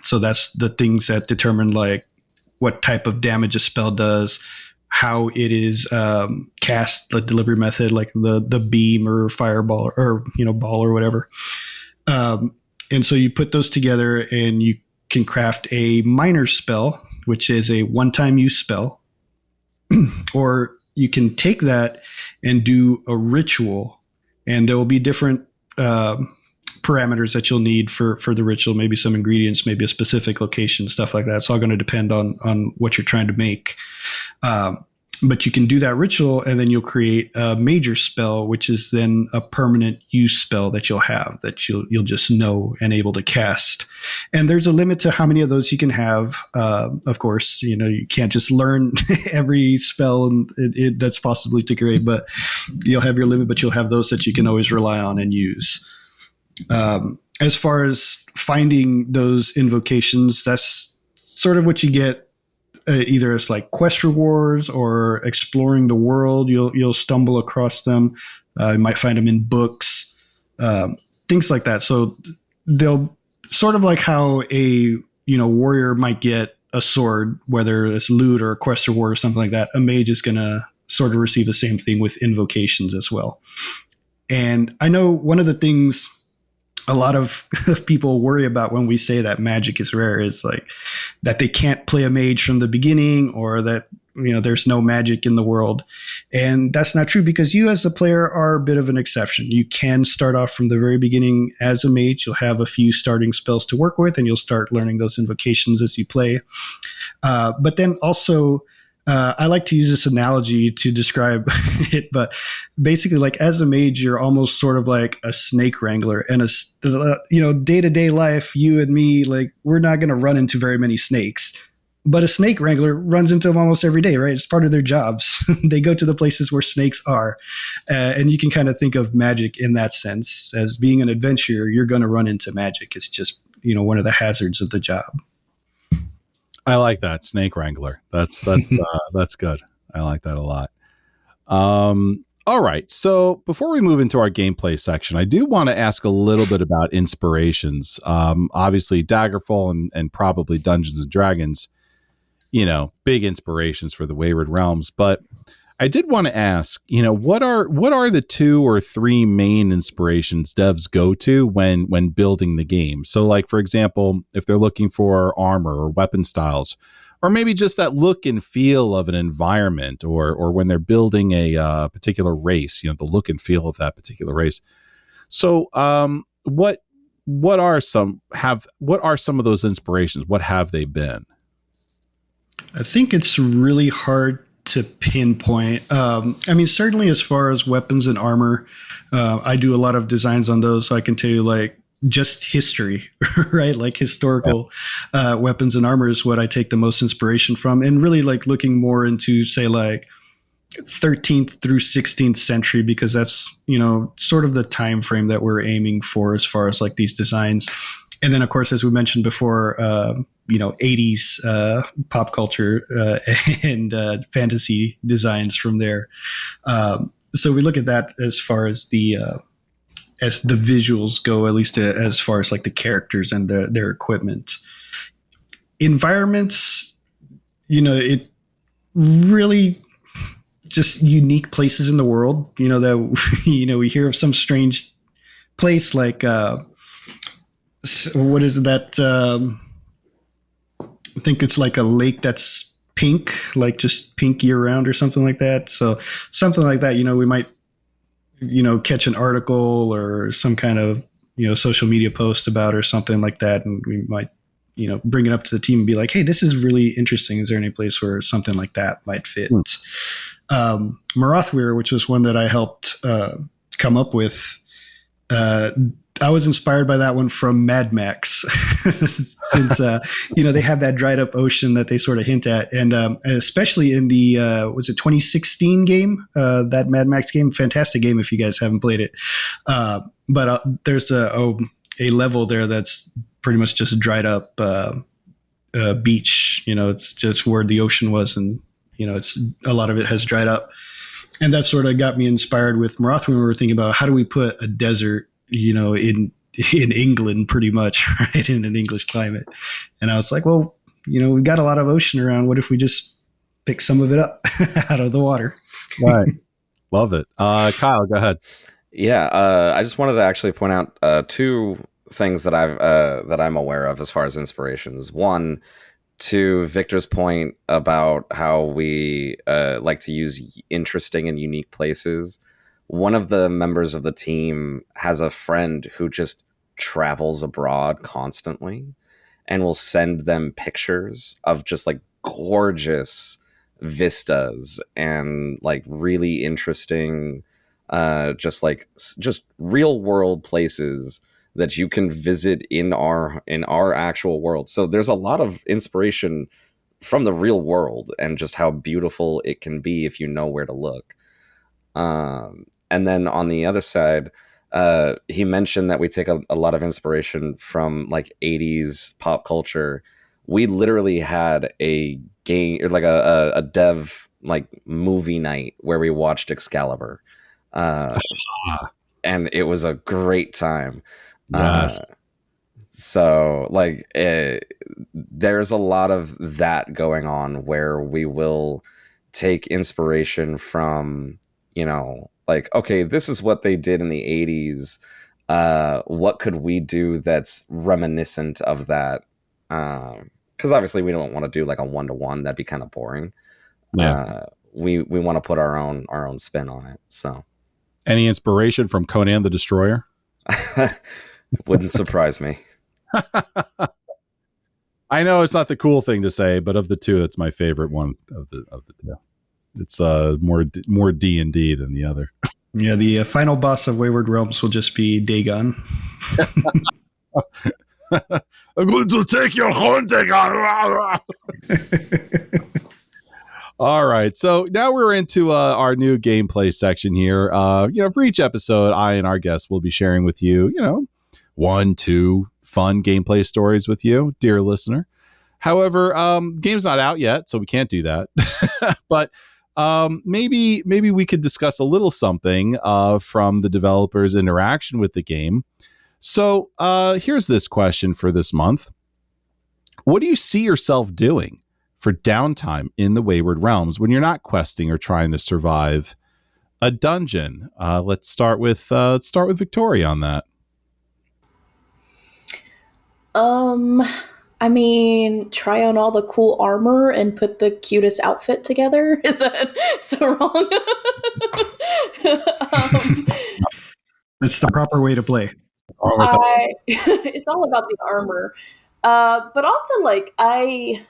So that's the things that determine like what type of damage a spell does, how it is cast, the delivery method, like the beam or fireball or ball or whatever. And so you put those together and you can craft a minor spell, which is a one-time use spell, or you can take that and do a ritual. And there will be different parameters that you'll need for the ritual, maybe some ingredients, maybe a specific location, stuff like that. It's all going to depend on what you're trying to make. But you can do that ritual, and then you'll create a major spell, which is then a permanent use spell that you'll have, that you'll just know and able to cast. And there's a limit to how many of those you can have. Of course, you can't just learn every spell that's possibly to create, but you'll have your limit, but you'll have those that you can always rely on and use. As far as finding those invocations, that's sort of what you get. Either as like quest rewards or exploring the world, you'll stumble across them. You might find them in books, things like that. So they'll sort of like how a warrior might get a sword, whether it's loot or a quest reward or something like that. A mage is going to sort of receive the same thing with invocations as well. And I know one of the things a lot of people worry about when we say that magic is rare is like that they can't play a mage from the beginning, or that there's no magic in the world. And that's not true, because you as a player are a bit of an exception. You can start off from the very beginning as a mage. You'll have a few starting spells to work with, and you'll start learning those invocations as you play. But then also, I like to use this analogy to describe it, but basically, like as a mage, you're almost sort of like a snake wrangler. And day-to-day life, you and me, like we're not going to run into very many snakes. But a snake wrangler runs into them almost every day, right? It's part of their jobs. They go to the places where snakes are. And you can kind of think of magic in that sense. As being an adventurer, you're going to run into magic. It's just, one of the hazards of the job. I like that, snake wrangler. That's that's good. I like that a lot. All right. So before we move into our gameplay section, I do want to ask a little bit about inspirations. Obviously, Daggerfall and probably Dungeons and Dragons, big inspirations for the Wayward Realms. But I did want to ask, what are the 2 or 3 main inspirations devs go to when building the game? So, like, for example, if they're looking for armor or weapon styles, or maybe just that look and feel of an environment, or when they're building a particular race, the look and feel of that particular race. So, what are some of those inspirations? What have they been? I think it's really hard to pinpoint. Certainly as far as weapons and armor, I do a lot of designs on those. So I can tell you like just history, right? Like historical weapons and armor is what I take the most inspiration from, and really like looking more into say like 13th through 16th century, because that's, sort of the time frame that we're aiming for as far as like these designs. And then of course, as we mentioned before, 80s pop culture and fantasy designs from there. So we look at that as far as the visuals go, at least as far as like the characters and their equipment. Environments, it really just unique places in the world, that, we hear of some strange place like, what is that? I think it's like a lake that's pink, like just pink year round or something like that. So something like that, we might, catch an article or some kind of, social media post about or something like that. And we might, bring it up to the team and be like, hey, this is really interesting. Is there any place where something like that might fit? Marathweir, which was one that I helped come up with, I was inspired by that one from Mad Max, since they have that dried up ocean that they sort of hint at, and especially in the was it 2016 game, that Mad Max game, fantastic game if you guys haven't played it. But there's a level there that's pretty much just dried up beach. It's just where the ocean was, and it's a lot of it has dried up, and that sort of got me inspired with Morath when we were thinking about how do we put a desert in England, pretty much, right, in an English climate. And I was like, well, we've got a lot of ocean around. What if we just pick some of it up out of the water? Right. Love it. Kyle, go ahead. Yeah, I just wanted to actually point out two things that I'm aware of as far as inspirations. One, to Victor's point about how we like to use interesting and unique places. One of the members of the team has a friend who just travels abroad constantly and will send them pictures of just like gorgeous vistas and like really interesting, just real world places that you can visit in our actual world. So there's a lot of inspiration from the real world and just how beautiful it can be if you know where to look. And then on the other side, he mentioned that we take a lot of inspiration from like 80s pop culture. We literally had a game, or like a dev like movie night where we watched Excalibur, and it was a great time. Yes. So like there's a lot of that going on where we will take inspiration from, like, okay, this is what they did in the 80s. What could we do that's reminiscent of that? Because obviously we don't want to do like a 1-to-1. That'd be kind of boring. Yeah. We want to put our own spin on it. So, any inspiration from Conan the Destroyer? Wouldn't surprise me. I know it's not the cool thing to say, but of the two, that's my favorite one of the two. It's more D&D than the other. Yeah, the final boss of Wayward Realms will just be Dagon. I'm going to take your horn, Dagon. All right, so now we're into our new gameplay section here. For each episode, I and our guests will be sharing with you, 1-2 fun gameplay stories with you, dear listener. However, game's not out yet, so we can't do that. But maybe we could discuss a little something from the developer's interaction with the game. So here's this question for this month. What do you see yourself doing for downtime in the Wayward Realms when you're not questing or trying to survive a dungeon? Let's start with Victoria on that. I mean, try on all the cool armor and put the cutest outfit together. Is that so wrong? That's the proper way to play. It's all about the armor. But also, like, I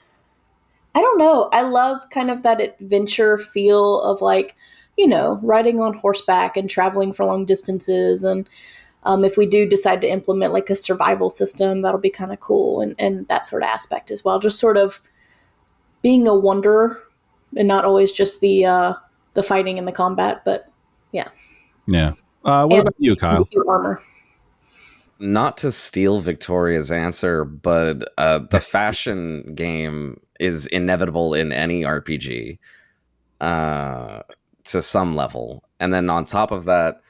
don't know. I love kind of that adventure feel of, like, riding on horseback and traveling for long distances. And if we do decide to implement like a survival system, that'll be kind of cool, and that sort of aspect as well. Just sort of being a wanderer and not always just the fighting and the combat, but yeah. Yeah. What about you, Kyle? Armor. Not to steal Victoria's answer, but the fashion game is inevitable in any RPG to some level. And then on top of that,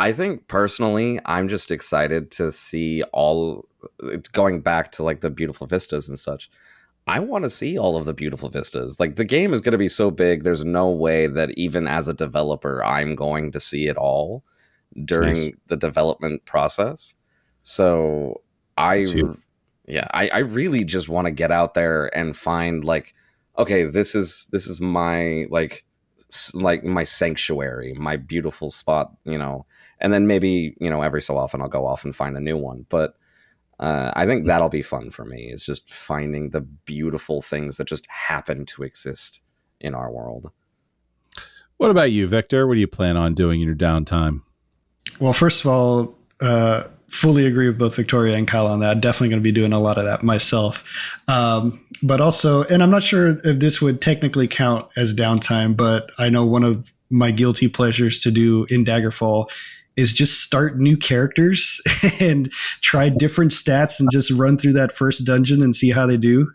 I think personally, I'm just excited to see going back to like the beautiful vistas and such. I want to see all of the beautiful vistas. Like, the game is going to be so big, there's no way that even as a developer, I'm going to see it all during the development process. So I really just want to get out there and find like, okay, this is my like my sanctuary, my beautiful spot, and then maybe, every so often I'll go off and find a new one. But I think that'll be fun for me, is just finding the beautiful things that just happen to exist in our world. What about you, Victor? What do you plan on doing in your downtime? Well, first of all, fully agree with both Victoria and Kyle on that. Definitely going to be doing a lot of that myself. But also, and I'm not sure if this would technically count as downtime, but I know one of my guilty pleasures to do in Daggerfall is just start new characters and try different stats and just run through that first dungeon and see how they do.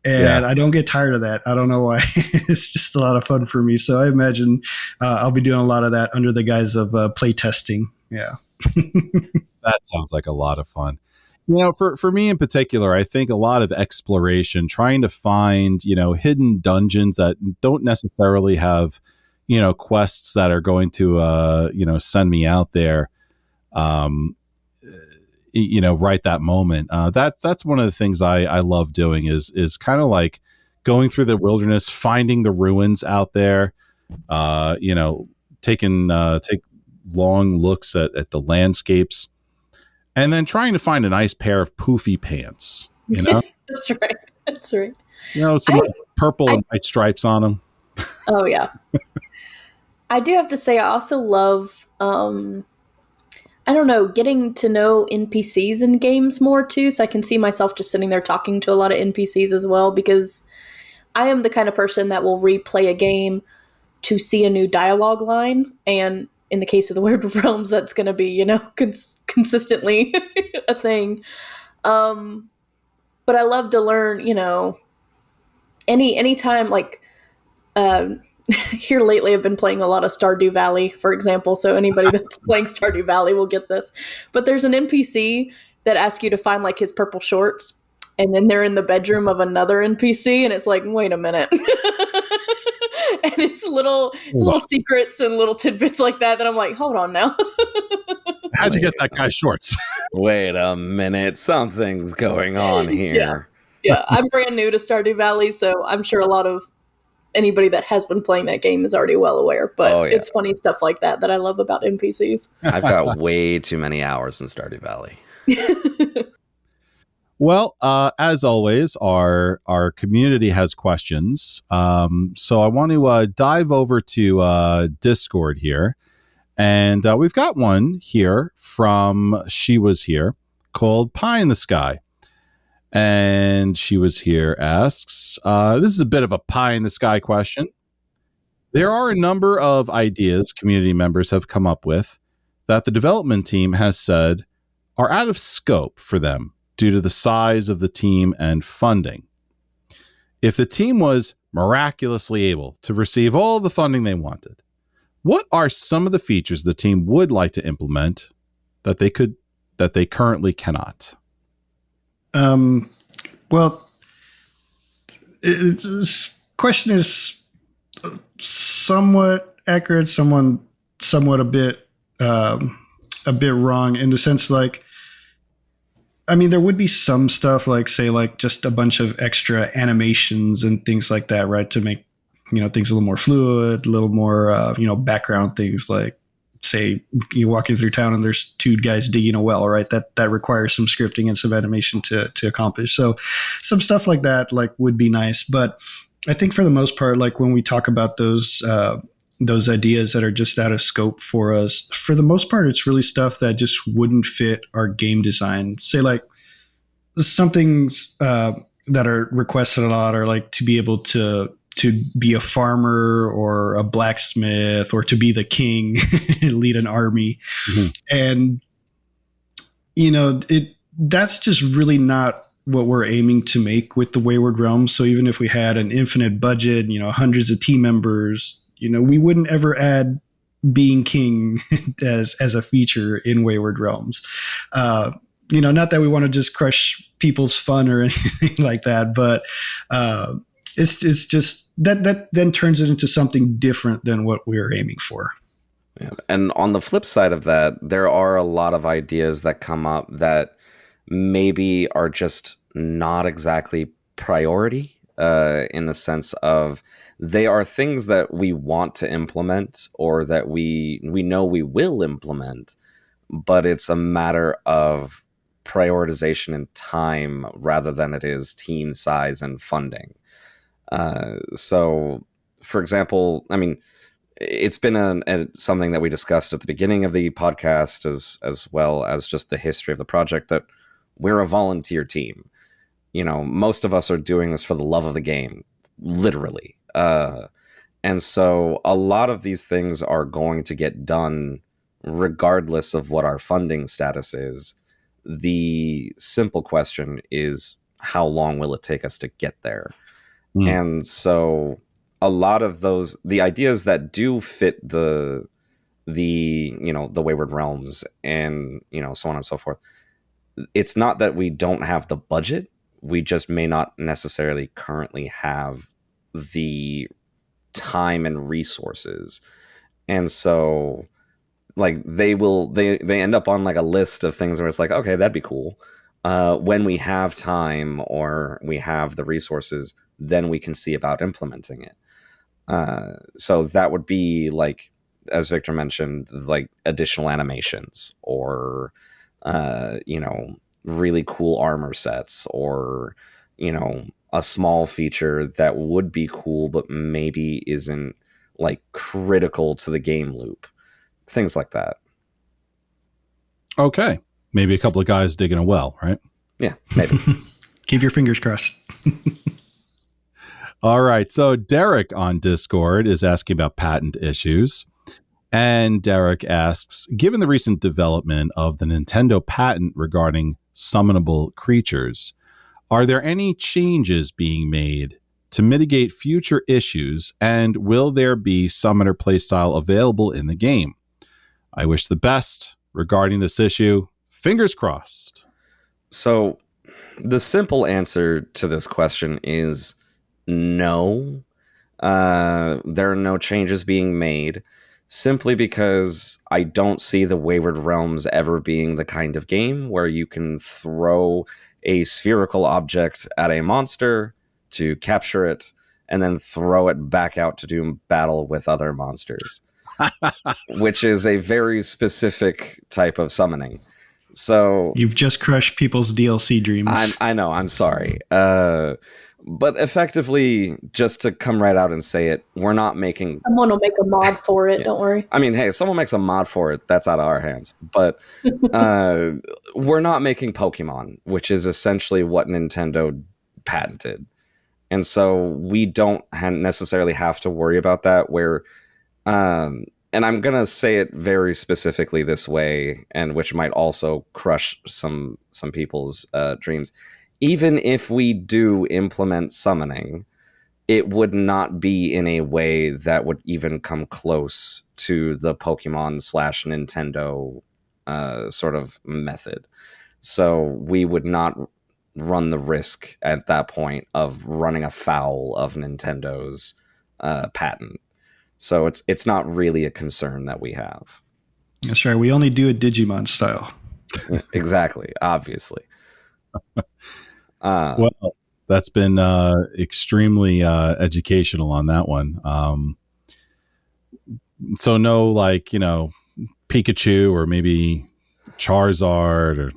And I don't get tired of that. I don't know why. It's just a lot of fun for me. So I imagine I'll be doing a lot of that under the guise of play testing. Yeah. That sounds like a lot of fun. For me in particular, I think a lot of exploration, trying to find, hidden dungeons that don't necessarily have, quests that are going to, send me out there, right that moment. That's one of the things I love doing is kind of like going through the wilderness, finding the ruins out there, take long looks at the landscapes, and then trying to find a nice pair of poofy pants, That's right. Some purple and white stripes on them. Oh, yeah. I do have to say, I also love, getting to know NPCs in games more, too. So I can see myself just sitting there talking to a lot of NPCs as well, because I am the kind of person that will replay a game to see a new dialogue line. And in the case of the Wayward Realms, that's going to be, consistently a thing. But I love to learn, anytime, like, here lately I've been playing a lot of Stardew Valley, for example. So anybody that's playing Stardew Valley will get this. But there's an NPC that asks you to find like his purple shorts, and then they're in the bedroom of another NPC, and it's like, wait a minute. And it's little secrets and little tidbits like that I'm like, hold on now. How'd you get that guy's shorts? Wait a minute, something's going on here. Yeah, I'm brand new to Stardew Valley, so I'm sure a lot of anybody that has been playing that game is already well aware. But it's funny stuff like that I love about NPCs. I've got way too many hours in Stardew Valley. Well, as always, our community has questions. So I want to dive over to Discord here. And we've got one here from She Was Here called Pie in the Sky. And She Was Here asks, this is a bit of a pie in the sky question. There are a number of ideas community members have come up with that the development team has said are out of scope for them due to the size of the team and funding. If the team was miraculously able to receive all the funding they wanted, what are some of the features the team would like to implement that they currently cannot? Well, this question is somewhat accurate, somewhat a bit wrong in the sense, like, I mean, there would be some stuff like, say, like just a bunch of extra animations and things like that, right? To make, things a little more fluid, a little more, background things like, say, you're walking through town and there's two guys digging a well, right? That requires some scripting and some animation to accomplish. So some stuff like that, like, would be nice. But I think for the most part, like when we talk about those ideas that are just out of scope for us, for the most part, it's really stuff that just wouldn't fit our game design. Say like some things that are requested a lot are like to be able to be a farmer or a blacksmith or to be the king, lead an army. Mm-hmm. And, that's just really not what we're aiming to make with the Wayward Realms. So even if we had an infinite budget, hundreds of team members, we wouldn't ever add being king as a feature in Wayward Realms. Not that we want to just crush people's fun or anything like that, but it's just that then turns it into something different than what we're aiming for. Yeah. And on the flip side of that, there are a lot of ideas that come up that maybe are just not exactly priority in the sense of they are things that we want to implement or that we know we will implement, but it's a matter of prioritization and time rather than it is team size and funding. So, for example, I mean, it's been something that we discussed at the beginning of the podcast, as well as just the history of the project, that we're a volunteer team. Most of us are doing this for the love of the game, literally. And so a lot of these things are going to get done regardless of what our funding status is. The simple question is, how long will it take us to get there? And so a lot of the ideas that do fit the Wayward Realms and, so on and so forth, it's not that we don't have the budget. We just may not necessarily currently have the time and resources. And so like they end up on like a list of things where it's like, okay, that'd be cool. When we have time or we have the resources, then we can see about implementing it. So that would be like, as Victor mentioned, like additional animations or, really cool armor sets or, a small feature that would be cool, but maybe isn't like critical to the game loop. Things like that. Okay. Maybe a couple of guys digging a well, right? Yeah, maybe. Keep your fingers crossed. All right. So Derek on Discord is asking about patent issues. And Derek asks, given the recent development of the Nintendo patent regarding summonable creatures, are there any changes being made to mitigate future issues, and will there be summoner playstyle available in the game? I wish the best regarding this issue. Fingers crossed. So the simple answer to this question is no. There are no changes being made, simply because I don't see the Wayward Realms ever being the kind of game where you can throw a spherical object at a monster to capture it and then throw it back out to do battle with other monsters, which is a very specific type of summoning. So you've just crushed people's DLC dreams. I know, I'm sorry. But effectively, just to come right out and say it, we're not making... Someone will make a mod for it, don't worry. I mean, hey, if someone makes a mod for it, that's out of our hands. But we're not making Pokemon, which is essentially what Nintendo patented. And so we don't necessarily have to worry about that, where... and I'm going to say it very specifically this way, and which might also crush some people's dreams. Even if we do implement summoning, it would not be in a way that would even come close to the Pokemon /Nintendo sort of method. So we would not run the risk at that point of running afoul of Nintendo's patent. So it's not really a concern that we have. That's right. We only do it Digimon style. Exactly. Obviously. Well, that's been extremely educational on that one. So no, like, Pikachu or maybe Charizard or...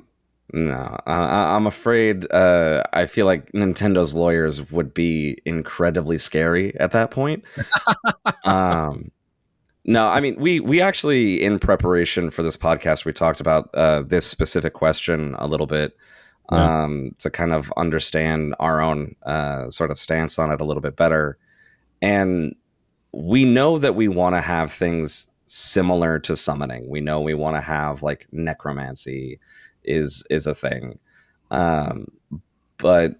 No, I'm afraid I feel like Nintendo's lawyers would be incredibly scary at that point. No, I mean, we actually, in preparation for this podcast, we talked about this specific question a little bit. To kind of understand our own sort of stance on it a little bit better. And we know that we want to have things similar to summoning. We know we want to have like necromancy is a thing. But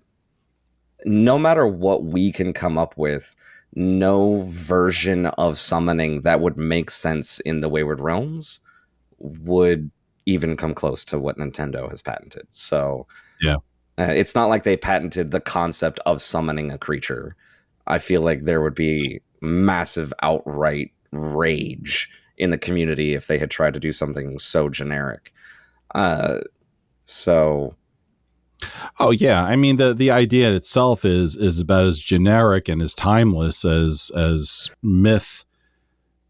no matter what we can come up with, no version of summoning that would make sense in the Wayward Realms would even come close to what Nintendo has patented. So yeah, it's not like they patented the concept of summoning a creature. I feel like there would be massive outright rage in the community if they had tried to do something so generic. Oh yeah, I mean the idea itself is about as generic and as timeless as myth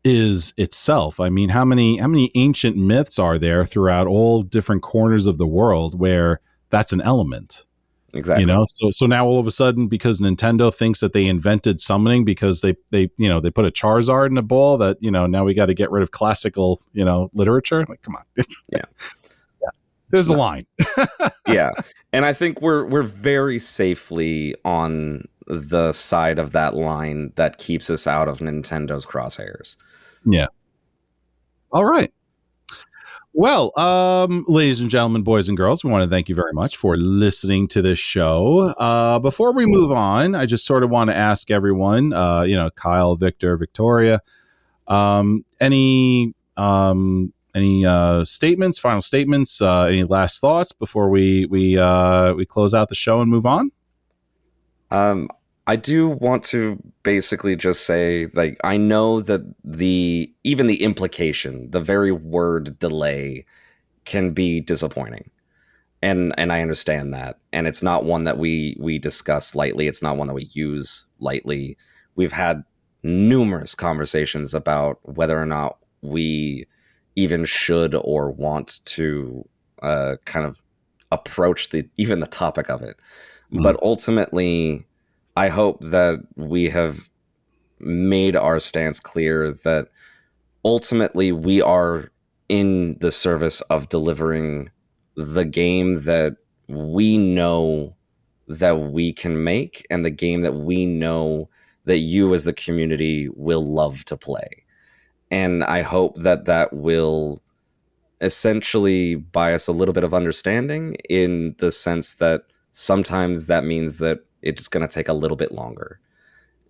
is itself. I mean, how many ancient myths are there throughout all different corners of the world where that's an element? Exactly. So now all of a sudden, because Nintendo thinks that they invented summoning because they put a Charizard in a ball, that now we got to get rid of classical literature. Like, come on. Yeah. There's a line. Yeah. And I think we're very safely on the side of that line that keeps us out of Nintendo's crosshairs. Yeah. All right. Well, ladies and gentlemen, boys and girls, we want to thank you very much for listening to this show. Before we move on, I just sort of want to ask everyone, Kyle, Victor, Victoria, any statements, final statements, any last thoughts before we close out the show and move on? I do want to basically just say, like, I know that even the implication, the very word delay, can be disappointing, and I understand that, and it's not one that we discuss lightly. It's not one that we use lightly. We've had numerous conversations about whether or not we even should or want to kind of approach even the topic of it. Mm-hmm. But ultimately, I hope that we have made our stance clear that ultimately we are in the service of delivering the game that we know that we can make, and the game that we know that you as the community will love to play. And I hope that will essentially buy us a little bit of understanding, in the sense that sometimes that means that it's going to take a little bit longer.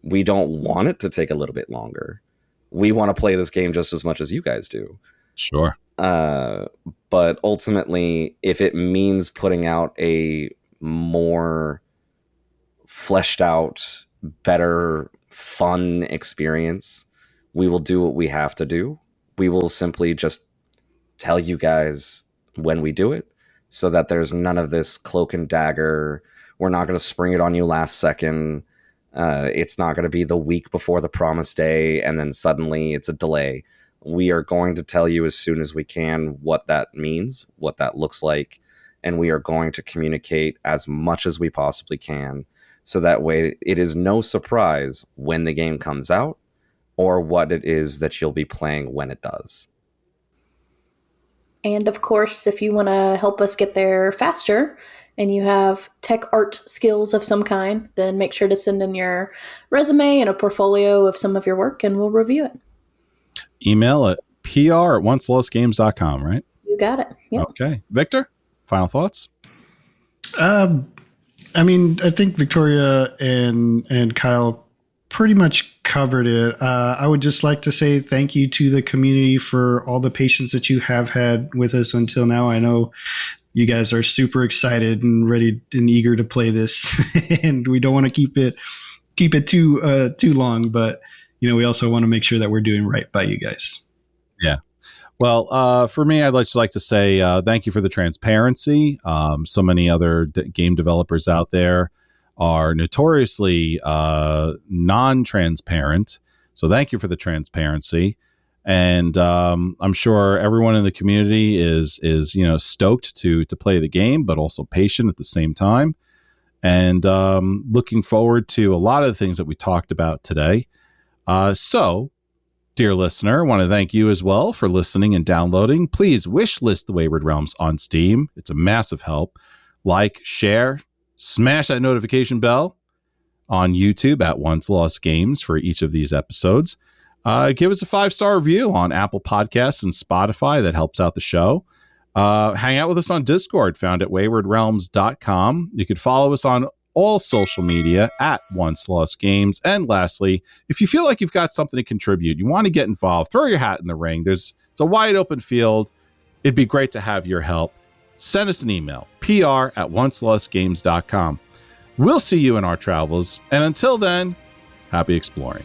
We don't want it to take a little bit longer. We want to play this game just as much as you guys do. Sure. But ultimately, if it means putting out a more fleshed out, better, fun experience, we will do what we have to do. We will simply just tell you guys when we do it, so that there's none of this cloak and dagger. We're not going to spring it on you last second. It's not going to be the week before the promised day and then suddenly it's a delay. We are going to tell you as soon as we can what that means, what that looks like, and we are going to communicate as much as we possibly can, so that way it is no surprise when the game comes out or what it is that you'll be playing when it does. And of course, if you want to help us get there faster and you have tech art skills of some kind, then make sure to send in your resume and a portfolio of some of your work, and we'll review it. Email at pr@oncelostgames.com, right? You got it. Yep. Okay. Victor, final thoughts? I think Victoria and Kyle pretty much covered it. I would just like to say thank you to the community for all the patience that you have had with us until now. I know you guys are super excited and ready and eager to play this, and we don't want to keep it too long, but we also want to make sure that we're doing right by you guys. Yeah. Well, for me, I'd just like to say thank you for the transparency. So many other game developers out there are notoriously non-transparent. So thank you for the transparency. And I'm sure everyone in the community is stoked to play the game, but also patient at the same time. And looking forward to a lot of the things that we talked about today. So, dear listener, I want to thank you as well for listening and downloading. Please wishlist the Wayward Realms on Steam. It's a massive help. Like, share, smash that notification bell on YouTube at OnceLost Games for each of these episodes. Give us a 5-star review on Apple Podcasts and Spotify. That helps out the show. Hang out with us on Discord, found at waywardrealms.com. You could follow us on all social media at OnceLost Games. And lastly, if you feel like you've got something to contribute, you want to get involved, throw your hat in the ring. It's a wide open field. It'd be great to have your help. Send us an email, pr@oncelostgames.com. We'll see you in our travels. And until then, happy exploring.